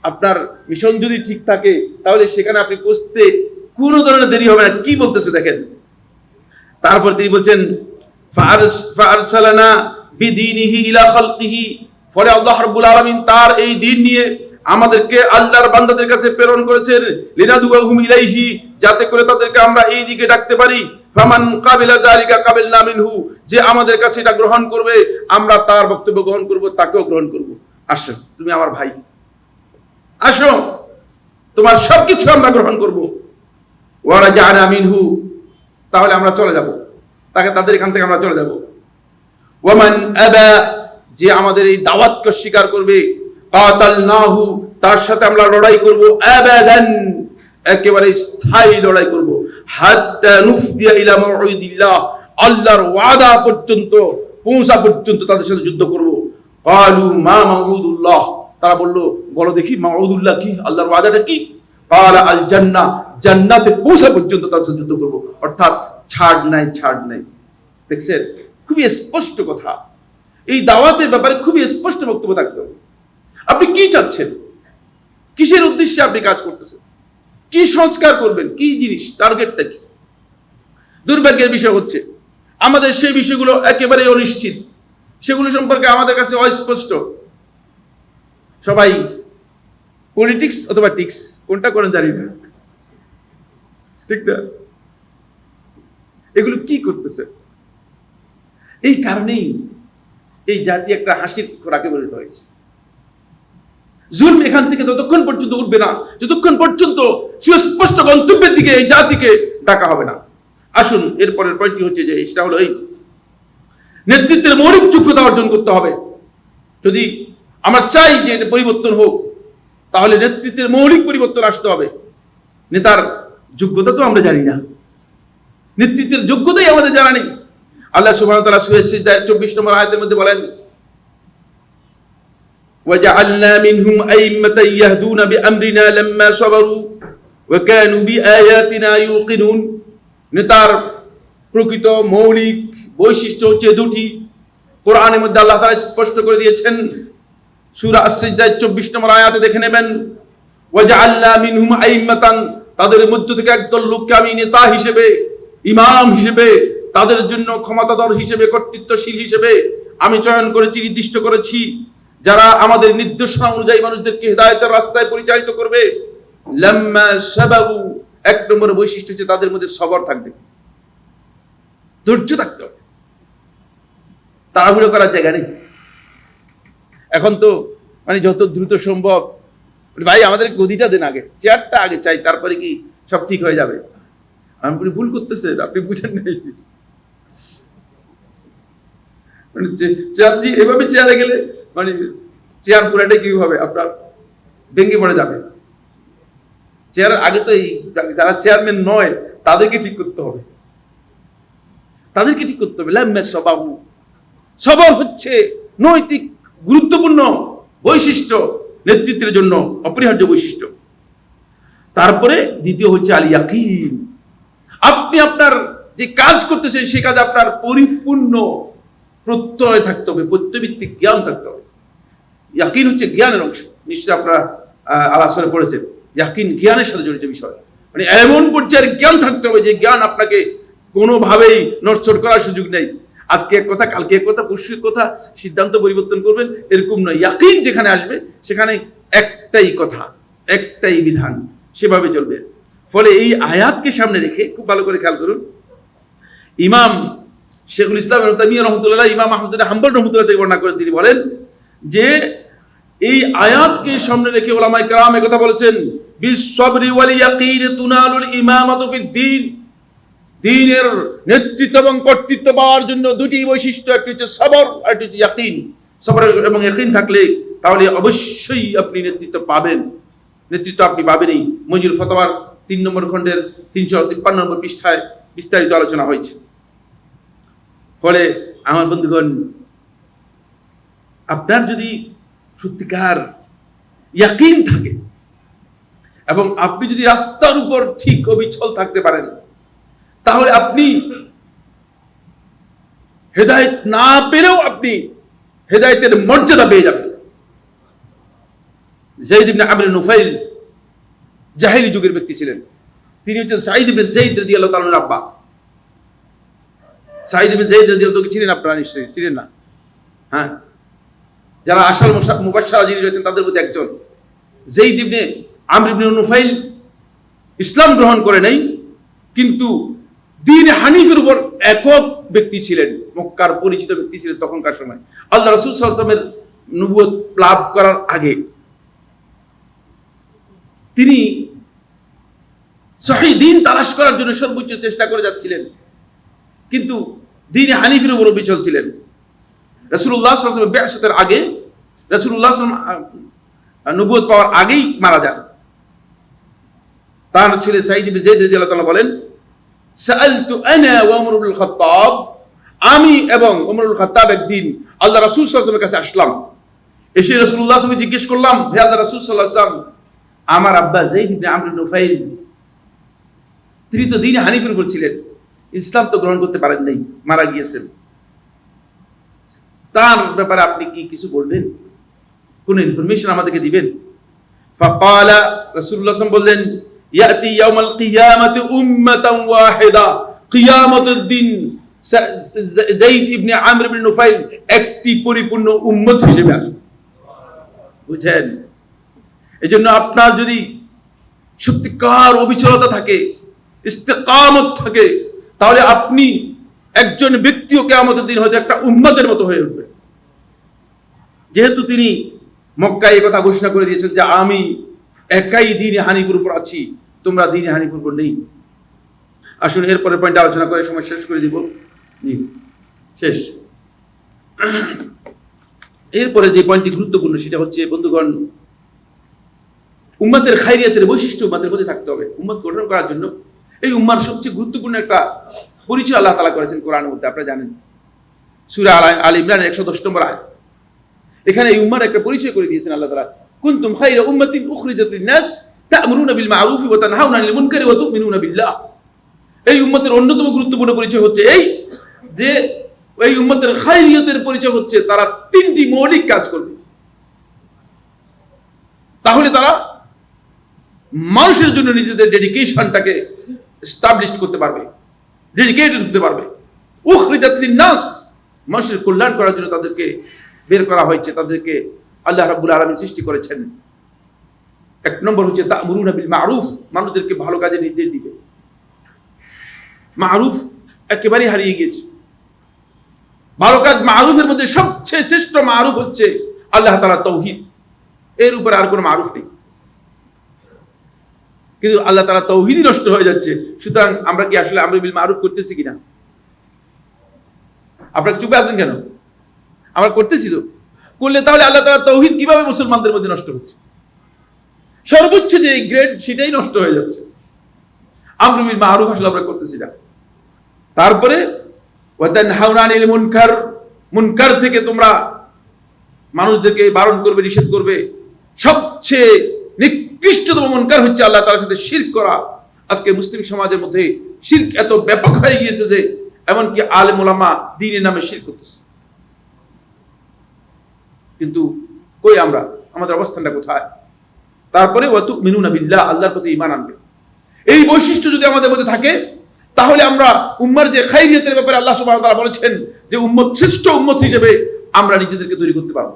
আপনার মিশন যদি ঠিক থাকে তাহলে সেখানে আপনি পৌঁছতে কোনো ধরনের দেরি হবে না। কি বলতেছে দেখেন, তারপর তিনি বলছেন, ফাআরসালানা বিদীনিহি ইলা খালকিহি, পরে আল্লাহ রাব্বুল আলামিন তার এই দ্বীন নিয়ে আমাদেরকে আল্লাহর বান্দাদের কাছে প্রেরণ করেছেন, লিনাদুহুম ইলাইহি, যাতে করে তাদেরকে আমরা এই দিকে ডাকতে পারি। ফামান কাবিলা যালিকা কাবিলনা মিনহু, যে আমাদের কাছে এটা গ্রহণ করবে আমরা তার বক্তব্য গ্রহণ করব, তাকেও গ্রহণ করব। আসো তুমি আমার ভাই, আসো তোমার সবকিছু আমরা গ্রহণ করব। ওয়ারাজানা মিনহু, তাহলে আমরা চলে যাব, তাদের এখান থেকে আমরা চলে যাব। ওয়ামান আবা, যে আমাদের এই দাওয়াতকে স্বীকার করবে, কাতালনাহু, তার সাথে আমরা লড়াই করব, আবাদান, একেবারে স্থায়ী লড়াই করব, হাত্তা নুফদিয়া ইলা মাউইদিল্লাহ, আল্লাহর ওয়াদা পর্যন্ত পৌঁছা পর্যন্ত তাদের সাথে যুদ্ধ করব। ক্বালু মা মাউদুল্লাহ, তারা বলল, বলো দেখি মাউদুল্লাহ কি, আল্লাহর ওয়াদাটা কি? ক্বালা আল জান্নাহ, জান্নাতে পৌঁছা পর্যন্ত তাদের সাথে যুদ্ধ করব, অর্থাৎ ছাড় নাই, ছাড় নাই। দেখছেন, খুবই স্পষ্ট কথা। এই দাওয়াতের ব্যাপারে খুবই স্পষ্ট বক্তব্য থাকতে হবে। আপনি কি চাচ্ছেন, কিসের উদ্দেশ্যে আপনি কাজ করতেছেন, কি সংস্কার করবেন, কি জিনিস, টার্গেটটা কি? দুর্ভাগ্যের বিষয় হচ্ছে আমাদের সেই বিষয়গুলো একেবারে অনিশ্চিত, সেগুলো সম্পর্কে আমাদের কাছে অস্পষ্ট। সবাই পলিটিক্স অথবা টিক্স কোনটা করেন জানি না, ঠিক না? এগুলো কি করতেছে? এই কারণেই এই জাতি একটা হাসির খোরাকে পরিণত হয়েছে। জুলম এখান থেকে ততক্ষণ পর্যন্ত উঠবে না যতক্ষণ পর্যন্ত সুস্পষ্ট গন্তব্যের দিকে এই জাতিকে ডাকা হবে না। আসুন, এরপরের পয়েন্টটি হচ্ছে যে সেটা হলো এই নেতৃত্বের মৌলিক যোগ্যতা অর্জন করতে হবে। যদি আমরা চাই যে এটা পরিবর্তন হোক, তাহলে নেতৃত্বের মৌলিক পরিবর্তন আসতে হবে। নেতার যোগ্যতা তো আমরা জানি না, নেতৃত্বের যোগ্যতাই আমাদের জানা নেই। আল্লাহ সুবহানাহু ওয়া তাআলা সূরা সিজদা 24 নম্বর আয়াতের মধ্যে বলেন, ওয়াজআলনা মিনহুম আইম্মাতান ইয়াহদুনা বিআমরিনা লাম্মা সাবারু ওয়া কানু বিআয়াতিনা ইউকিনুন। নেতার প্রকৃত মৌলিক বৈশিষ্ট্য হচ্ছে দুটি। কোরআনের মধ্যে আল্লাহ তাআলা স্পষ্ট করে দিয়েছেন, সূরা আস-সিজদা 24 নম্বর আয়াতে দেখে নেবেন, ওয়াজআলনা মিনহুম আইম্মাতান, তাদের মধ্য থেকে একদল লোককে আমি নেতা হিসেবে, ইমাম হিসেবে, তাদের জন্য ক্ষমতাধর হিসেবে, কর্তৃত্বশীল হিসেবে আমি চয়ন করেছি, নির্দিষ্ট করেছি, যারা আমাদের নির্দেশনা অনুযায়ী মানুষদেরকে হিদায়াতের রাস্তায় পরিচালিত করবে। লাম্মা সাবারু, এক নম্বর বৈশিষ্ট্য হচ্ছে তাদের মধ্যে সবর থাকবে, ধৈর্য থাকতে হবে, তাড়াহুড়ো করার জায়গা নেই। এখন তো মানে যত দ্রুত সম্ভব, ভাই আমাদের গদিটা দেন আগে, চেয়ারটা আগে চাই, তারপরে কি সব ঠিক হয়ে যাবে। আমি ভুল করতেছেন, আপনি বুঝেন নাই। মানে চেয়ার এভাবে চেয়ারে গেলে মানে চেয়ার পুরাটাই কি হবে, আপনার ভেঙে পড়ে যাবে। চেয়ারের আগে তো এই যারা চেয়ারম্যান নয় তাদেরকে ঠিক করতে হবে, তাদেরকে ঠিক করতে হবে। সবর হচ্ছে নৈতিক গুরুত্বপূর্ণ বৈশিষ্ট্য, নেতৃত্বের জন্য অপরিহার্য বৈশিষ্ট্য। তারপরে দ্বিতীয় হচ্ছে আল ইয়াকিন। আপনি আপনার যে কাজ করতেছেন সেই কাজে আপনার পরিপূর্ণ প্রত্যয় থাকতে হবে, প্রত্যয়ভিত্তিক জ্ঞান থাকতে হবে। ইয়াকিন হচ্ছে জ্ঞানের অংশ, নিশ্চয়ই আপনারা আলাসরে পড়েছেন। ইয়াকিন জ্ঞানের সাথে জড়িত বিষয়, মানে এমন পর্যায়ের জ্ঞান থাকতে হবে যে জ্ঞান আপনাকে কোনোভাবেই নড়চড় করার সুযোগ নেই। আজকে এক কথা, কালকে এক কথা, পরশু এক কথা, সিদ্ধান্ত পরিবর্তন করবেন এরকম নয়। ইয়াকিন যেখানে আসবে সেখানে একটাই কথা, একটাই বিধান, সেভাবে চলবে। ফলে এই আয়াতকে সামনে রেখে খুব ভালো করে খেয়াল করুন, ইমাম শেখুল ইসলাম ইবনে তাইমিয়া রাহমাতুল্লাহ, ইমাম আহমদ বিন হাম্বল রাহমাতুল্লাহ থেকে বর্ণনা করেন, তিনি বলেন যে এই আয়াতকে সামনে রেখে উলামায়ে কেরাম কথা বলেছেন, বিসসবরি ওয়াল ইয়াকিন তুনালুল ইমামাতু ফিদ-দ্বীন। দ্বীনের নেতৃত্ব এবং কর্তৃত্ব পাওয়ার জন্য দুটি বৈশিষ্ট্য, একটি হচ্ছে সবর আর একটি হচ্ছে ইয়াকিন। সবর এবং ইয়াকিন থাকলে তাহলে অবশ্যই আপনি নেতৃত্ব পাবেন। নেতৃত্ব আপনি পাবেনই। মজুর ফতোয়ার 3 নম্বর খণ্ডের 353 নম্বর পৃষ্ঠায় বিস্তারিত আলোচনা হয়েছে। ফলে আমার বন্ধুগণ, আপনার যদি সত্যিকার ইয়াকিন থাকে এবং আপনি যদি রাস্তার উপর ঠিক অবিচল থাকতে পারেন, তাহলে আপনি হেদায়েত না পেলেও আপনি হেদায়েতের মর্যাদা পেয়ে যাবেন। যায়েদ ইবনে আমর নুফাইল জাহেলি যুগের ব্যক্তি ছিলেন। তিনি হচ্ছেন সাঈদ ইবনে যায়েদ রাদিয়াল্লাহু তাআলার আব্বা। সাঈদ ইবনে যায়েদ রাদিয়াল্লাহু ছিলেন, আপনারা নিশ্চয়ই ছিলেন না? হ্যাঁ, যারা আশাল মুবাশশারা যিনি রয়েছেন তাদের মধ্যে একজন। যায়েদ ইবনে আমর ইবনে নুফাইল ইসলাম গ্রহণ করে নাই, কিন্তু দ্বীন হানিফের উপর একক ব্যক্তি ছিলেন, মক্কার পরিচিত ব্যক্তি ছিলেন তখনকার সময়। আল্লাহ রাসূল সাল্লাল্লাহু আলাইহি ওয়াসাল্লামের নবুয়ত লাভ করার আগে তিনি সহিহ দ্বীন তালাশ করার জন্য সর্বোচ্চ চেষ্টা করে যাচ্ছিলেন, কিন্তু দ্বীন হানিফের উপর অবিচল ছিলেন। রাসূলুল্লাহ সাল্লাল্লাহু আলাইহি ওয়াসাল্লাম বিআসতের আগে, রাসূলুল্লাহ সাল্লাল্লাহু আলাইহি ওয়াসাল্লাম নবুয়ত পাওয়ার আগেই মারা যান। তার ছেলে সাঈদ ইবনে যায়েদ রাদিয়াল্লাহু তাআলা বলেন, সাআলতু আনা ওয়া ওমর ইবনুল খাত্তাব, আমি এবং ওমর ইবনুল খাত্তাব একদিন আল্লাহ রাসূল সাল্লাল্লাহু আলাইহি ওয়াসাল্লামের কাছে আসলাম। এসে রাসূলুল্লাহ সাল্লাল্লাহু আলাইহি ওয়াসাল্লামকে জিজ্ঞেস করলাম, হে আল্লাহ রাসূল সাল্লাল্লাহু আলাইহি ওয়াসাল্লাম, আমার আব্বা যায়েদ ইবনে আমর ইবনে নুফাইল, তিনি তো দ্বীন হানিফের উপর ছিলেন, ইসলাম তো গ্রহণ করতে পারেন নাই, মারা গিয়েছেন। তার ব্যাপারে আপনি কি কিছু বলবেন? কোন ইনফরমেশন আমাদেরকে দিবেন? ফাকালা, রাসূলুল্লাহ সাল্লাল্লাহু আলাইহি ওয়াসাল্লাম বললেন, ইয়াতি ইয়াউমাল কিয়ামাতি উম্মাতান ওয়াহিদা, কিয়ামতের দিন যায়েদ ইবনে আমর ইবনে নুফাইল একটি পরিপূর্ণ উম্মত হিসেবে আসবে। বুঝেন? এজন্য আপনার যদি সত্যিকার অবিচলতা থাকে, ইস্তেকামত থাকে, তাহলে আপনি একজন ব্যক্তিও কিয়ামতের দিন হয়তো একটা উম্মতের মতো হয়ে উঠবেন। যেহেতু তিনি মক্কায় এই কথা ঘোষণা করে দিয়েছেন যে আমি একাই দ্বীন হানিফের উপর আছি, তোমরা দ্বীন হানিফের উপর নেই। আসুন এরপরে পয়েন্ট আলোচনা করে সময় শেষ করে দিব। শেষ। এরপরে যে পয়েন্টটি গুরুত্বপূর্ণ সেটা হচ্ছে, বন্ধুগণ, উম্মতের খায়রিয়াতের বৈশিষ্ট্য উম্মতের মধ্যে থাকতে হবে। উম্মত গঠন করার জন্য এই উম্মার সবচেয়ে গুরুত্বপূর্ণ একটা পরিচয় আল্লাহ তাআলা করেছেন কোরআনের মধ্যে, আপনারা জানেন। সূরা আল ইমরানের 110 নম্বর আয়াত, এখানে এই উম্মার একটা পরিচয় করে দিয়েছেন আল্লাহ তাআলা। কুনতুম খায়রা উম্মাতিন উখরিজাত লিন-নাস তা'মুরুনা বিল মা'রুফি ওয়া তানহাউনা আনিল মুনকারি ওয়া তু'মিনুনা বিল্লাহ। এই উম্মতের অন্যতম গুরুত্বপূর্ণ পরিচয় হচ্ছে এই যে এই উম্মতের খায়রিয়তের পরিচয় হচ্ছে তারা 3টি মৌলিক কাজ করবে। তাহলে তারা মানুষের জন্য নিজেদের ডেডিকেশনটাকে এস্টাবলিশ করতে পারবে, ডেডিকেটেড হতে পারবে। উখরিজাত লিন-নাস, মানুষের কল্যাণ করার জন্য তাদেরকে বের করা হয়েছে, তাদেরকে আল্লাহ রাব্বুল আলামিন সৃষ্টি করেছেন। 1 নম্বর হচ্ছে তা'মুরুনা বিল মা'রুফ, মানুষদেরকে ভালো কাজে নির্দেশ দিবে। মা'রুফ একেবারেই হারিয়ে গিয়েছে। ভালো কাজ মা'রুফের মধ্যে সবচেয়ে শ্রেষ্ঠ মা'রুফ হচ্ছে আল্লাহ তাআলার তাওহীদ, এর উপরে আর কোনো মা'রুফ নেই। কিন্তু আল্লাহ তাআলার তাওহীদই নষ্ট হয়ে যাচ্ছে। সুতরাং আমরা কি আসলে আমর বিল মা'রুফ করতেছি কিনা? আপনারা চুপ আছেন কেন? আমরা করতেছি তো। করলে তাহলে আল্লাহ তাআলার তাওহীদ কিভাবে মুসলমানদের মধ্যে নষ্ট হচ্ছে? সর্বোচ্চ যে গ্রেড সেটাই নষ্ট হয়ে যাচ্ছে। আমর বিল মা'রুফ আসলে আমরা করতেছি না। তারপরে ওয়া তানহাউনা আনিল মুনকার, মুনকার থেকে তোমরা মানুষদেরকে বারণ করবে, নিষেধ করবে। সবচেয়ে নিকৃষ্টতম মুনকার হচ্ছে আল্লাহ তাআলার সাথে শিরক করা। আজকে মুসলিম সমাজের মধ্যে শিরক এত ব্যাপক হয়ে গিয়েছে যে এমনকি আলেম ওলামা দ্বীনের নামে শিরক করতেছে। কিন্তু কই আমরা, আমাদের অবস্থানটা কোথায়? তারপরে ওয়া তুমিনুনা বিল্লাহ, আল্লাহর প্রতি ঈমান আনবে। এই বৈশিষ্ট্য যদি আমাদের মধ্যে থাকে তাহলে আমরা উম্মার যে খায়রিয়তের ব্যাপারে আল্লাহ সুবহানাহু ওয়া তাআলা বলেছেন যে উম্মত শ্রেষ্ঠ উম্মত হিসেবে আমরা নিজেদেরকে তৈরি করতে পারবো।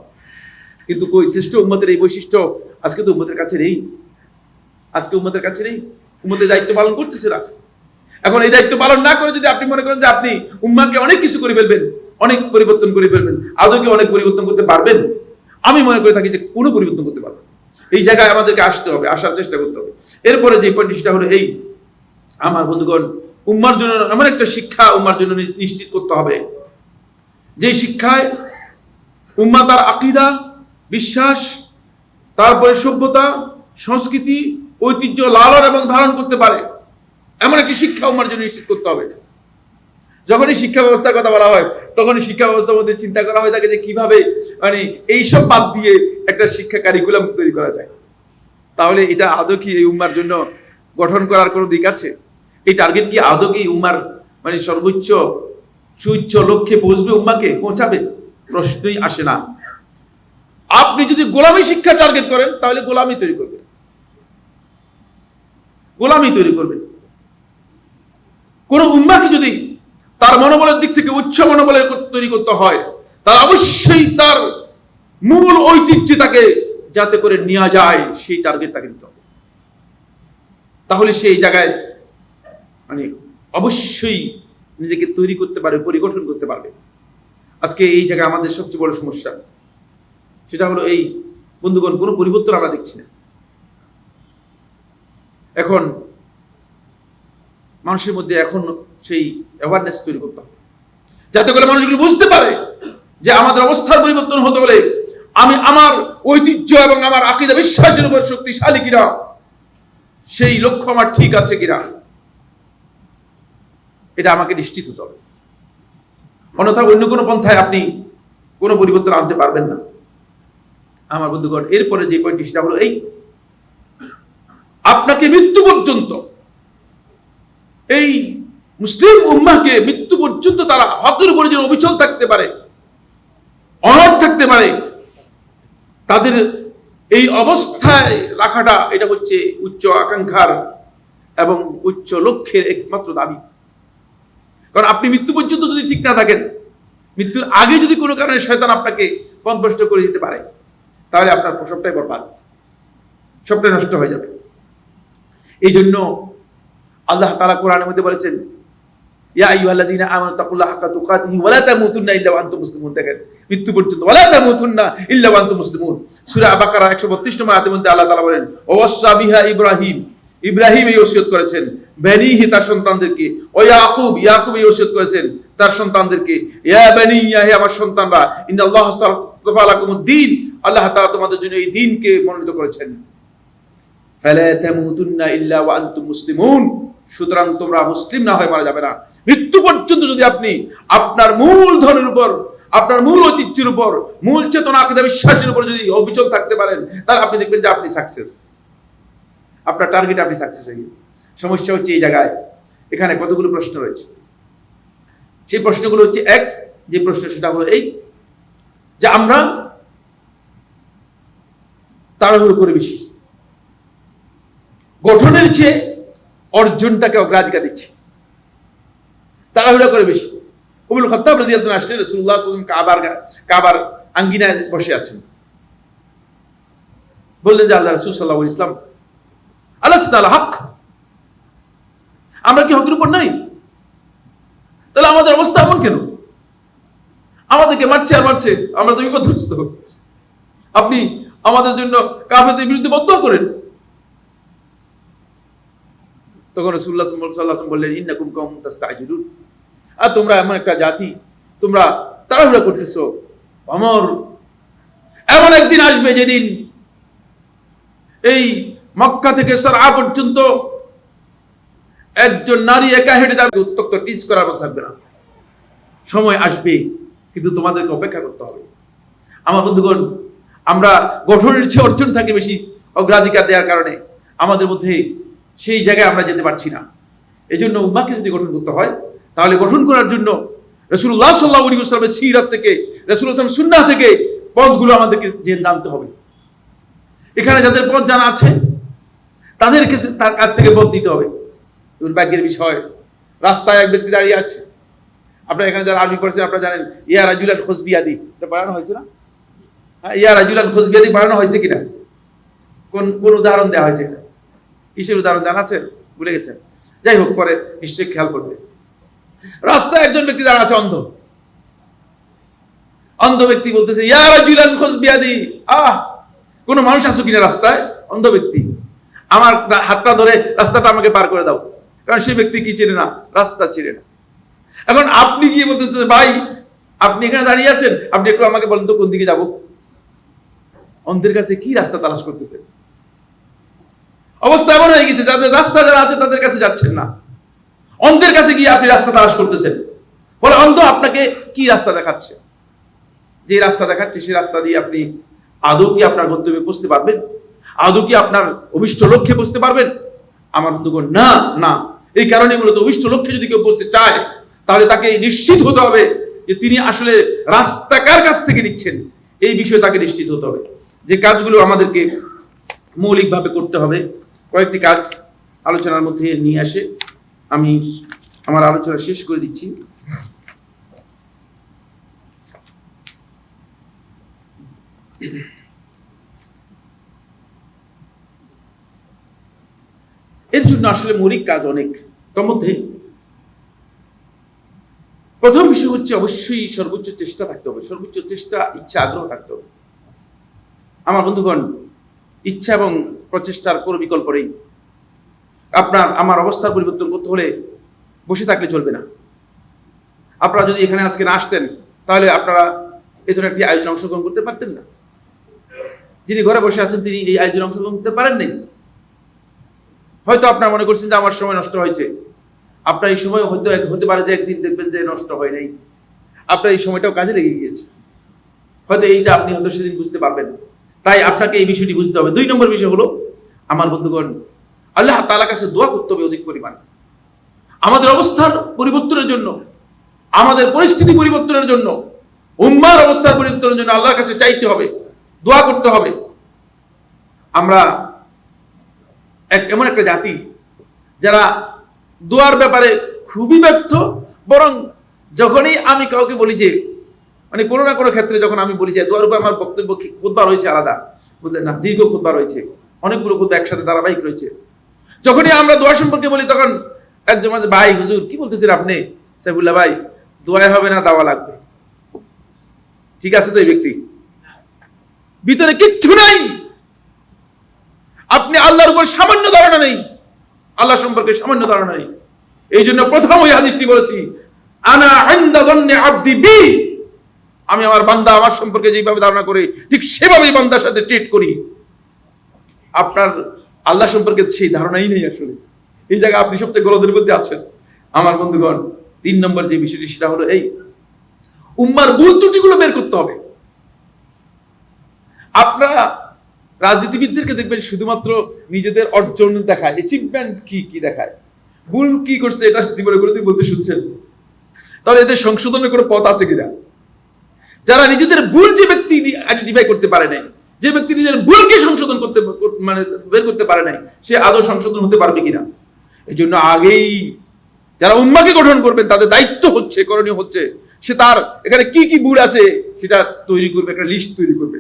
কিন্তু কই শ্রেষ্ঠ উম্মতের এই বৈশিষ্ট্য আজকে তো উম্মতের কাছে নেই। আজকে উম্মতের কাছে নেই, উম্মতের দায়িত্ব পালন করতেছে না। এখন এই দায়িত্ব পালন না করে যদি আপনি মনে করেন যে আপনি উম্মাকে অনেক কিছু করে ফেলবেন, অনেক পরিবর্তন করে ফেলবেন, আদৌ কি অনেক পরিবর্তন করতে পারবেন? আমি মনে করে থাকি যে কোনো পরিবর্তন করতে পারবেন। এই জায়গায় আমাদেরকে আসতে হবে, আসার চেষ্টা করতে হবে। এরপরে যে পয়েন্ট সেটা হলো এই, আমার বন্ধুগণ, উম্মার জন্য এমন একটা শিক্ষা উম্মার জন্য নিশ্চিত করতে হবে যে শিক্ষায় উম্মা তার আকীদা, বিশ্বাস, তারপরে সভ্যতা, সংস্কৃতি, ঐতিহ্য লালন এবং ধারণ করতে পারে এমন একটি শিক্ষা উম্মার জন্য নিশ্চিত করতে হবে। যখনই শিক্ষা ব্যবস্থার কথা বলা হয় তখনই শিক্ষা ব্যবস্থার মধ্যে চিন্তা করা হয়ে থাকে যে কিভাবে মানে এইসব বাদ দিয়ে একটা শিক্ষা কারিকুলাম তৈরি করা যায়। তাহলে এটা আদৌ কি এই উম্মার জন্য গঠন করার কোনো দিক আছে? এই টার্গেট কি আদৌ কি উম্মার মানে সর্বোচ্চ সুউচ্চ লক্ষ্যে পৌঁছবে, উম্মাকে পৌঁছাবে? প্রশ্নই আসে না। আপনি যদি গোলামী শিক্ষা টার্গেট করেন তাহলে গোলামী তৈরি করবেন, গোলামী তৈরি করবেন। কোন উম্মাকে যদি তার মনোবলের দিক থেকে উচ্চ মনোবলের তৈরি করতে হয় তার অবশ্যই তার মূল ঐতিহ্যে তাকে যাতে করে নেওয়া যায় সেই টার্গেট তাকে দিতে হবে। তাহলে সেই জায়গায় মানে অবশ্যই নিজেকে তৈরি করতে পারবে, পরিগঠন করতে পারবে। আজকে এই জায়গায় আমাদের সবচেয়ে বড় সমস্যা সেটা হলো এই, বন্ধুগণ, কোনো পরিবর্তন আমরা দেখছি না। এখন মানুষের মধ্যে এখন সেই অ্যাওয়ারনেস তৈরি করতে হবে যাতে করে মানুষগুলো বুঝতে পারে যে আমাদের অবস্থার পরিবর্তন হতে হলে আমি আমার ঐতিহ্য এবং আমার আকীদা বিশ্বাসের উপর শক্তিশালী কিনা, সেই লক্ষ্য আমার ঠিক আছে কিনা, এটা আমাকে নিশ্চিত হতে হবে। অন্যথায় অন্য কোনো পন্থায় আপনি কোনো পরিবর্তন আনতে পারবেন না। আমার বন্ধুগণ, এরপরে যে পয়েন্টটি সেটা হলো এই, আপনাকে মৃত্যু পর্যন্ত এই মুসলিম উম্মাহকে মৃত্যু পর্যন্ত তারা হকের উপরে যেন অবিচল থাকতে পারে, অনড় থাকতে পারে, তাদের এই অবস্থায় রাখাটা এটা হচ্ছে উচ্চ আকাঙ্ক্ষার এবং উচ্চ লক্ষ্যের একমাত্র দাবি। কারণ আপনি মৃত্যু পর্যন্ত যদি ঠিক না থাকেন, মৃত্যুর আগে যদি কোনো কারণে শয়তান আপনাকে পথভ্রষ্ট করে দিতে পারে তাহলে আপনার সবটাই বরবাদ, সবটাই নষ্ট হয়ে যাবে। এই জন্য আল্লাহ তাআলা কোরআনের মধ্যে বলেছেন, ইয়া আইয়ুহাল্লাযীনা আমানু তাকুল্লাহা হাক্কা তুকাতিহি ওয়া লা তামুতুন্না ইল্লা ওয়া আনতুম মুসলিমুন। দেখেন, মৃত্যু পর্যন্ত ওয়া লা তামুতুন্না ইল্লা ওয়া আনতুম মুসলিমুন। সূরা বাকারা 132 নম্বর আয়াতের মধ্যে আল্লাহ তাআলা বলেন, ওয়াসা বিহা ইব্রাহিম, ইব্রাহিম এই ওসিয়ত করেছেন, বানিহি তার সন্তানদেরকে, ও ইয়াকুব, ইয়াকুব এই ওসিয়ত করেছেন তার সন্তানদেরকে, ইয়া বানিয়া, হে আমার সন্তানরা, ইন্নাল্লাহা আস্তাফা লাকুমুদ-দ্বীন, আল্লাহ তাআলা তোমাদের জন্য এই দ্বীনকে মনোনীত করেছেন। ফালা তামুতুন্না ইল্লা ওয়া আনতুম মুসলিমুন, সুতরাং তোমরা মুসলিম না হয়ে মারা যাবে না। মৃত্যু পর্যন্ত যদি আপনি আপনার মূল ধনের উপর, আপনার মূল ঐতিহ্যের উপর, মূল চেতনা আকীদা বিশ্বাসের উপর যদি অবিচল থাকতে পারেন তাহলে আপনি দেখবেন যে আপনি সাকসেস, আপনার টার্গেট আপনি সাকসেস হয়ে গেছে। সমস্যা হচ্ছে এই জায়গায়, এখানে কতগুলো প্রশ্ন রয়েছে। সেই প্রশ্নগুলো হচ্ছে, এক যে প্রশ্ন সেটা হলো এই যে আমরা তাড়াহুড়ো করে বেশি গঠনের চেয়ে অর্জনটাকে অগ্রাধিকার দিচ্ছি, তাড়াহুড়া করে বেশি। উমর খাত্তাব রাদিয়াল্লাহু আনহু আসলেন, রাসূলুল্লাহ সাল্লাল্লাহু আলাইহি ওয়াসাল্লাম কাবার আঙ্গিনায় বসে আছেন। বললেন যে আল্লাহ রাসূল সাল্লাল্লাহু আলাইহি ওয়াসাল্লাম, আলাসনা আলা হক, আমরা কি হকের উপর নাই? তাহলে আমাদের অবস্থা এমন কেন? আমাদেরকে মারছে আর মারছে, আমরা তো বিপদগ্রস্ত। আপনি আমাদের জন্য কাফেরদের বিরুদ্ধে বদদোয়া করেন। তখন রাসূলুল্লাহ সাল্লাল্লাহু আলাইহি ওয়াসাল্লাম বললেন, ইন্নাকুম কওমুন তাস্তাজিলুন, আর তোমরা এমন একটা জাতি, তোমরা তাড়াহুড়া করতেছো। ওমর, এমন একদিন আসবে যেদিন এই মক্কা থেকে সারআ পর্যন্ত একজন নারী একা হেঁটে যাবে, উত্তক্ত টিচ করার মতো থাকবে না। সময় আসবে, কিন্তু তোমাদেরকে অপেক্ষা করতে হবে। আমার বন্ধুগণ, আমরা গঠনের চেয়ে অর্জনটাকে বেশি অগ্রাধিকার দেওয়ার কারণে আমাদের মধ্যে সেই জায়গায় আমরা যেতে পারছি না। এই জন্য উম্মাহকে যদি গঠন করতে হয়, তাহলে গঠন করার জন্য রাসূলুল্লাহ সাল্লাল্লাহু আলাইহি ওয়াসাল্লামের সিরাত থেকে, রাসূলুল্লাহ সুন্নাহ থেকে পথগুলো আমাদেরকে জানতে হবে। এখানে যাদের পথ জানা আছে তাদের কাছ থেকে পথ দিতে হবে। দুর্ভাগ্যের বিষয়, রাস্তায় এক ব্যক্তি দাঁড়িয়ে আছে, আপনারা এখানে যারা আরবি পড়ছেন আপনারা জানেন ইয়া রাজুলান খুজ বিয়াদি, এটা পড়ানো হয়েছে না? হ্যাঁ, ইয়া রাজুলান খুজ বিয়াদি পড়ানো হয়েছে কিনা? কোন উদাহরণ দেওয়া হয়েছে? এটা কিসের উদাহরণ জানা আছে? ভুলে গেছেন? যাই হোক, পরে নিশ্চয়ই খেয়াল করবে। রাস্তায় একজন ব্যক্তি দাঁড়ানো আছে, অন্ধ ব্যক্তি বলতেছে ইয়া রাজুলান খুজ বিয়াদি। কোন মানুষ আসো কিনা রাস্তায়? অন্ধ ব্যক্তি, আমার হাতটা ধরে রাস্তাটা আমাকে পার করে দাও। কারণ সেই ব্যক্তি কি চেনে না? রাস্তা চেনে না। এখন আপনি গিয়ে বলতেছেন ভাই আপনি এখানে দাঁড়িয়ে আছেন, আপনি একটু আমাকে বলেন তো কোন দিকে যাব। অন্ধের কাছে কি রাস্তা তালাশ করতেছে? অবস্থা এমন হয়ে গেছে যাদের রাস্তা যারা আছে তাদের কাছে যাচ্ছেন না, অন্ধের কাছে গিয়ে আপনি রাস্তা তালাশ করতেছেন। বলে অন্ধ আপনাকে কি রাস্তা দেখাচ্ছে? যে রাস্তা দেখাচ্ছে সেই রাস্তা দিয়ে আপনি আদৌ কি আপনার গন্তব্যে পৌঁছতে পারবেন? আদৌ কি আপনার অভিষ্ট লক্ষ্যে পৌঁছতে পারবেন? আমার বন্ধুগণ, না না। এই কারণে মূলত অভিষ্ট লক্ষ্যে যদি কেউ পৌঁছতে চায় তাহলে তাকে নিশ্চিত হতে হবে যে তিনি আসলে রাস্তা কার কাছ থেকে নিচ্ছেন, এই বিষয়ে তাকে নিশ্চিত হতে হবে। যে কাজগুলো আমাদেরকে মৌলিকভাবে করতে হবে, কয়েকটি কাজ আলোচনার মধ্যে নিয়ে আসে আমি আমার আলোচনা শেষ করে দিচ্ছি। এর জন্য আসলে মৌলিক কাজ অনেক। তার মধ্যে প্রথম বিষয় হচ্ছে অবশ্যই সর্বোচ্চ চেষ্টা থাকতে হবে, সর্বোচ্চ চেষ্টা, ইচ্ছা, আগ্রহ থাকতে হবে। আমার বন্ধুগণ, ইচ্ছা এবং প্রচেষ্টার কোনো বিকল্প নেই। আমার অবস্থার পরিবর্তন করতে হলে বসে থাকলে চলবে না। আপনারা যদি এখানে আজকে না আসতেন তাহলে আপনারা এ ধরনের একটি আয়োজনে অংশগ্রহণ করতে পারতেন না। যিনি ঘরে বসে আছেন তিনি এই আয়োজনে অংশগ্রহণ করতে পারেন নাই। হয়তো আপনারা মনে করছেন যে আমার সময় নষ্ট হয়েছে। আপনার এই সময় হয়তো হতে পারে যে একদিন দেখবেন যে নষ্ট হয় নাই, আপনার এই সময়টাও কাজে লেগে গিয়েছে। হয়তো এইটা আপনি হয়তো সেদিন বুঝতে পারবেন। তাই আপনাকে এই বিষয়টি বুঝতে হবে। 2 নম্বর বিষয় হলো, আমার বন্ধুগণ, আল্লাহ তাআলার কাছে দোয়া করতে হবে অধিক পরিমাণে। আমাদের অবস্থার পরিবর্তনের জন্য, আমাদের পরিস্থিতি পরিবর্তনের জন্য, উম্মার অবস্থার পরিবর্তনের জন্য আল্লাহর কাছে চাইতে হবে, দোয়া করতে হবে। আমরা এমন একটা জাতি যারা দোয়ার ব্যাপারে খুবই ব্যর্থ। বরং যখনই আমি কাউকে বলি যে মানে কোনো না কোনো ক্ষেত্রে যখন আমি বলি যে দোয়ার উপর আমার বক্তব্য খুতবা রয়েছে আলাদা, বুঝলেন না, দীর্ঘ খুতবা রয়েছে, অনেকগুলো খুতবা একসাথে ধারাবাহিক রয়েছে, যখনই আমরা দোয়া সম্পর্কে বলি তখন একজন মাঝে ভাই হুজুর কি বলতেছেন আপনি? সাইফুল্লাহ ভাই, দোয়া হবে না, দাওয়া লাগবে। ঠিক আছে তো? এই ব্যক্তি ভিতরে কিচ্ছু নাই, আপনি আল্লাহর উপর সামান্য ধারণা নেই, আল্লাহ সম্পর্কে সামান্য ধারণা নেই। এই জন্য প্রথম ওই হাদিসটি বলেছি, আনা ইনদা যান্নি আবদি বি, আমি আমার বান্দা আমার সম্পর্কে যেভাবে ধারণা করে ঠিক সেভাবেই বান্দার সাথে ট্রিট করি। আপনার আল্লাহ সম্পর্কে সেই ধারণাই নেই আসলে। এই জায়গায় আপনি সবচেয়ে গলদের মধ্যে আছেন। আমার বন্ধুগণ, 3 নম্বর যে বিষয়টি সেটা হলো এই উম্মার ভুল ত্রুটিগুলো বের করতে হবে। আপনারা রাজনীতিবিদদেরকে দেখবেন শুধুমাত্র নিজেদের অর্জন দেখায়, অ্যাচিভমেন্ট কি দেখায়, ভুল কি করছে এটা জীবনে করে বলতে শুনছেন? তাহলে এদের সংশোধনের কোনো পথ আছে কিনা? যারা নিজেদের ভুল, যে ব্যক্তি আইডেন্টিফাই করতে পারে নাই, যে ব্যক্তি নিজের ভুলকে সংশোধন করতে মানে বের করতে পারে নাই, সে আদৌ সংশোধন হতে পারবে কিনা? এই জন্য আগেই যারা উম্মাকে গঠন করবেন তাদের দায়িত্ব হচ্ছে, করণীয় হচ্ছে, সে তার এখানে কি ভুল আছে সেটা তৈরি করবে, একটা লিস্ট তৈরি করবে,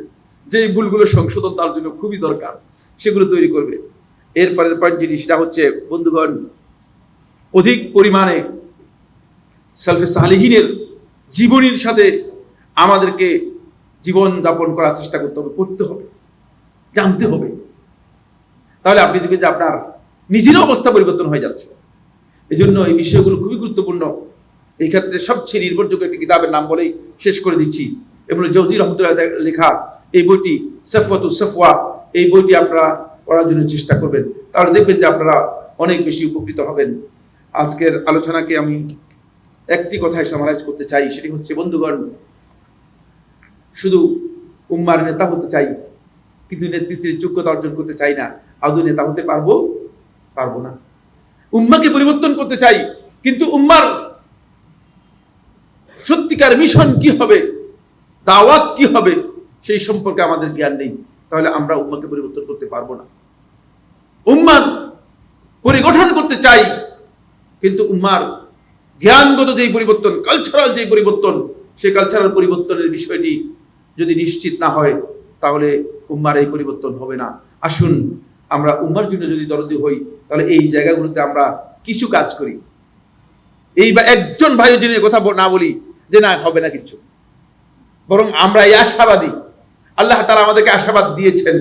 যে ভুলগুলো সংশোধন তার জন্য খুবই দরকার সেগুলো তৈরি করবে। এরপরের পয়েন্ট যেটি সেটা হচ্ছে বন্ধুগণ, অধিক পরিমাণে সালফে সালিহিনের জীবনীর সাথে আমাদেরকে জীবন যাপন করার চেষ্টা করতে হবে, পড়তে হবে, জানতে হবে। তাহলে আপনি দেখবেন যে আপনার নিজের অবস্থা পরিবর্তন হয়ে যাচ্ছে। এই জন্য এই বিষয়গুলো খুবই গুরুত্বপূর্ণ। এই ক্ষেত্রে সবচেয়ে নির্ভরযোগ্য একটি কিতাবের নাম বলেই শেষ করে দিচ্ছি, ইবনুল জাওজি রাহমাতুল্লাহ লেখা এই বইটি সাফওয়াতুস সাফওয়া। এই বইটি আপনারা পড়ার জন্য চেষ্টা করবেন, তাহলে দেখবেন যে আপনারা অনেক বেশি উপকৃত হবেন। আজকের আলোচনাকে আমি একটি কথায় সামারাইজ করতে চাই, সেটি হচ্ছে বন্ধুগণ, শুধু উম্মার নেতা হতে চাই কিন্তু নেতৃত্বের যোগ্যতা অর্জন করতে চাই না, আদৌ নেতা হতে পারবো না। উম্মাহকে পরিবর্তন করতে চাই, কিন্তু উম্মার সত্যিকার মিশন কি হবে, দাওয়াত কি হবে, সেই সম্পর্কে আমাদের জ্ঞান নেই, তাহলে আমরা উম্মাহকে পরিবর্তন করতে পারবো না। উম্মার পরিগঠন করতে চাই, কিন্তু উম্মার জ্ঞানগত যেই পরিবর্তন, কালচারাল যেই পরিবর্তন, সেই কালচারাল পরিবর্তনের বিষয়টি যদি নিশ্চিত না হয়, তাহলে উম্মার এই পরিবর্তন হবে না। আসুন আমরা উম্মার জন্য যদি দরদি হই, তাহলে এই জায়গাগুলোতে আমরা কিছু কাজ করি। এই বা একজন ভাইয়ের জন্য কথা না বলি যে না হবে না কিছু, বরং আমরা এই আশাবাদী, আল্লাহ তাআলা আমাদেরকে আশাবাদ দিয়েছেন,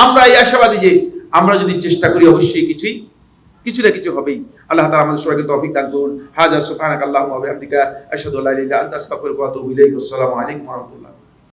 আমরা এই আশাবাদী যে আমরা যদি চেষ্টা করি অবশ্যই কিছু না কিছু হবেই। আল্লাহ তাআলা আমাদের সবাইকে তৌফিক দান করুন। হাযা সুবহানাকাল্লাহুম্মা ওয়া বিহামদিকা আশহাদু আল্লা ইলাহা ইল্লা আনতা আস্তাগফিরুকা ওয়া আতুবু ইলাইক। আসসালামু আলাইকুম ওয়া রাহমাতুল্লাহ।